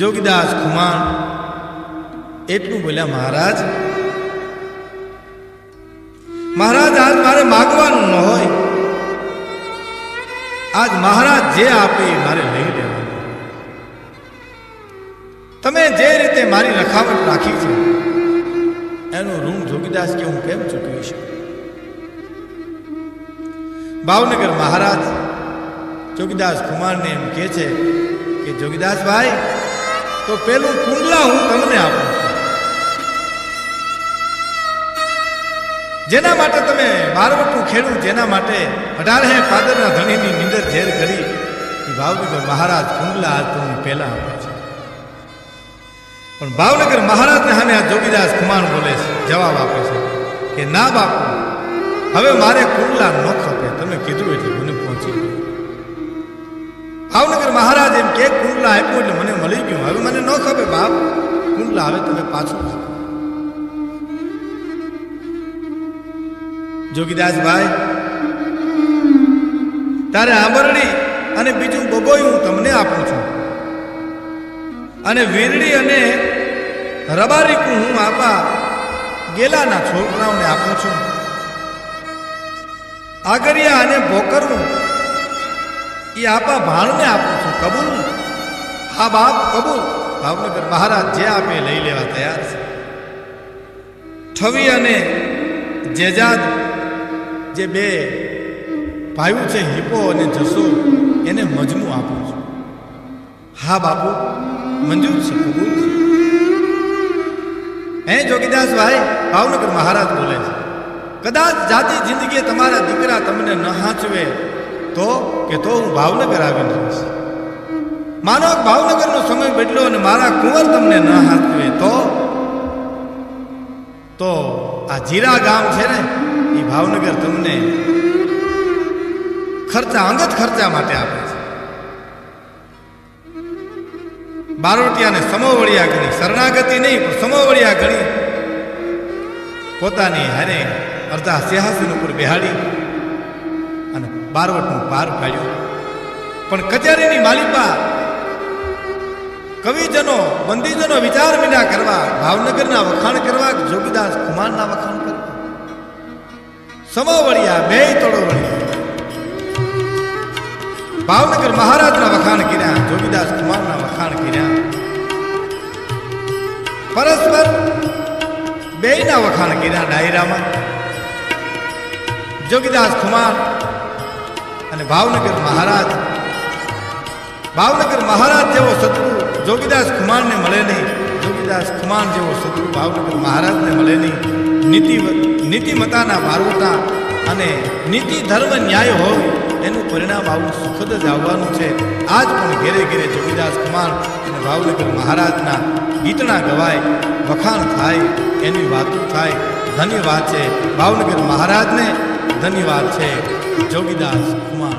જોગીદાસ ખુમાણ એટલું બોલ્યા, મહારાજ આજ મારે માગવાનું ન હોય. આજ મહારાજ જે આપે મારે લઈ લેવાનું. તમે જે રીતે મારી રખાવટ રાખી છે એનું ઋણ જોગીદાસ કે હું કેમ ચૂકવી શકું. ભાવનગર મહારાજ જોગીદાસ ખુમાણને એમ કહે છે કે જોગીદાસ ભાઈ, તો પેલું કુંડલા હું તમને આપું છું. જેના માટે તમે બારવટું ખેડું, જેના માટે 18 પાદરના ધણીની નિંદર ઝેર કરી, એ ભાવનગર મહારાજ કુંડલા આજ તમને પહેલા આપે છે. પણ ભાવનગર મહારાજને સામે આ જોગીદાસ ખુમાણ બોલે છે, જવાબ આપે છે કે ના બાપુ, હવે મારે કુંડલા ન ખપે. તમે કીધું એટલે મને પહોંચી ગયું. ભાવનગર મહારાજ એમ કે કુંડલા આપ્યું એટલે મને મળી ગયું. હવે મને ન ખપે બાપ, કુંડલા હવે તમે પાછું. જોગીદાસભાઈ, તારે આંબરડી અને બીજું બગોયું હું તમને આપું છું, અને વીરડી અને રબારીકું હું આપા ગેલાના છોકરાઓને આપું છું. આગરિયા અને ભોકરવું એ આપા ભાણને આપું છું. કબૂલ? હા બાપ, કબૂલ. ભાવનગર મહારાજ જે આપે લઈ લેવા તૈયાર છે. ઠવી અને જેજાદ જે બે ભાઈઓ છે, હિપો અને જસો, એને મજમું આપું છું. હા બાપુ, મંજૂર છે, કબૂલ છે. હે જોગીદાસ ભાઈ, ભાવનગર મહારાજ બોલે છે. કદાચ જાતિ જિંદગી તમારા દીકરા તમને ન હાંચવે તો હું ભાવનગર આવીને રહીશ. માનો ભાવનગરનો સમય બદલ્યો અને મારા કુંવર તમને ન હાંચવે તો આ જીરા ગામ છે ને એ ભાવનગર તમને અંગત ખર્ચા માટે આપે છે. બારોટિયાને સમોવળિયા ગણી, શરણાગતિ નહીં પણ સમોવળિયા ગણી પોતાની હારે અડધા સિંહાસન ઉપર બેહાડી અને બારવટનું પાર પાડ્યું. પણ કચેરીની માલિપા કવિજનો બંદીજનો વિચાર વિના કરવા, ભાવનગરના વખાણ કરવા, જોગીદાસ ખુમારના વખાણ કરવા. સમોવળિયા બે તોડોવળિયા ભાવનગર મહારાજના વખાણ કર્યા, જોગીદાસ કુમારના વખાણ કર્યા. પરસ્પર બેયના વખાણ કર્યા ડાયરામાં. જોગીદાસ કુમાર અને ભાવનગર મહારાજ જેવો શત્રુ જોગીદાસ કુમારને મળે નહીં, જોગીદાસ કુમાર જેવો શત્રુ ભાવનગર મહારાજને મળે નહીં. નીતિમતાના વારવટા અને નીતિ ધર્મ ન્યાય હોય એનું પરિણામ આવું સુખદ જ આવવાનું છે. આજ પણ ઘેરે ઘેરે જોગીદાસ કુમાર અને ભાવનગર મહારાજના ગીતના ગવાય, વખાણ થાય, એની વાતો થાય. ધન્યવાદ છે ભાવનગર મહારાજને, ધન્યવાદ છે જોગીદાસ કુમાર.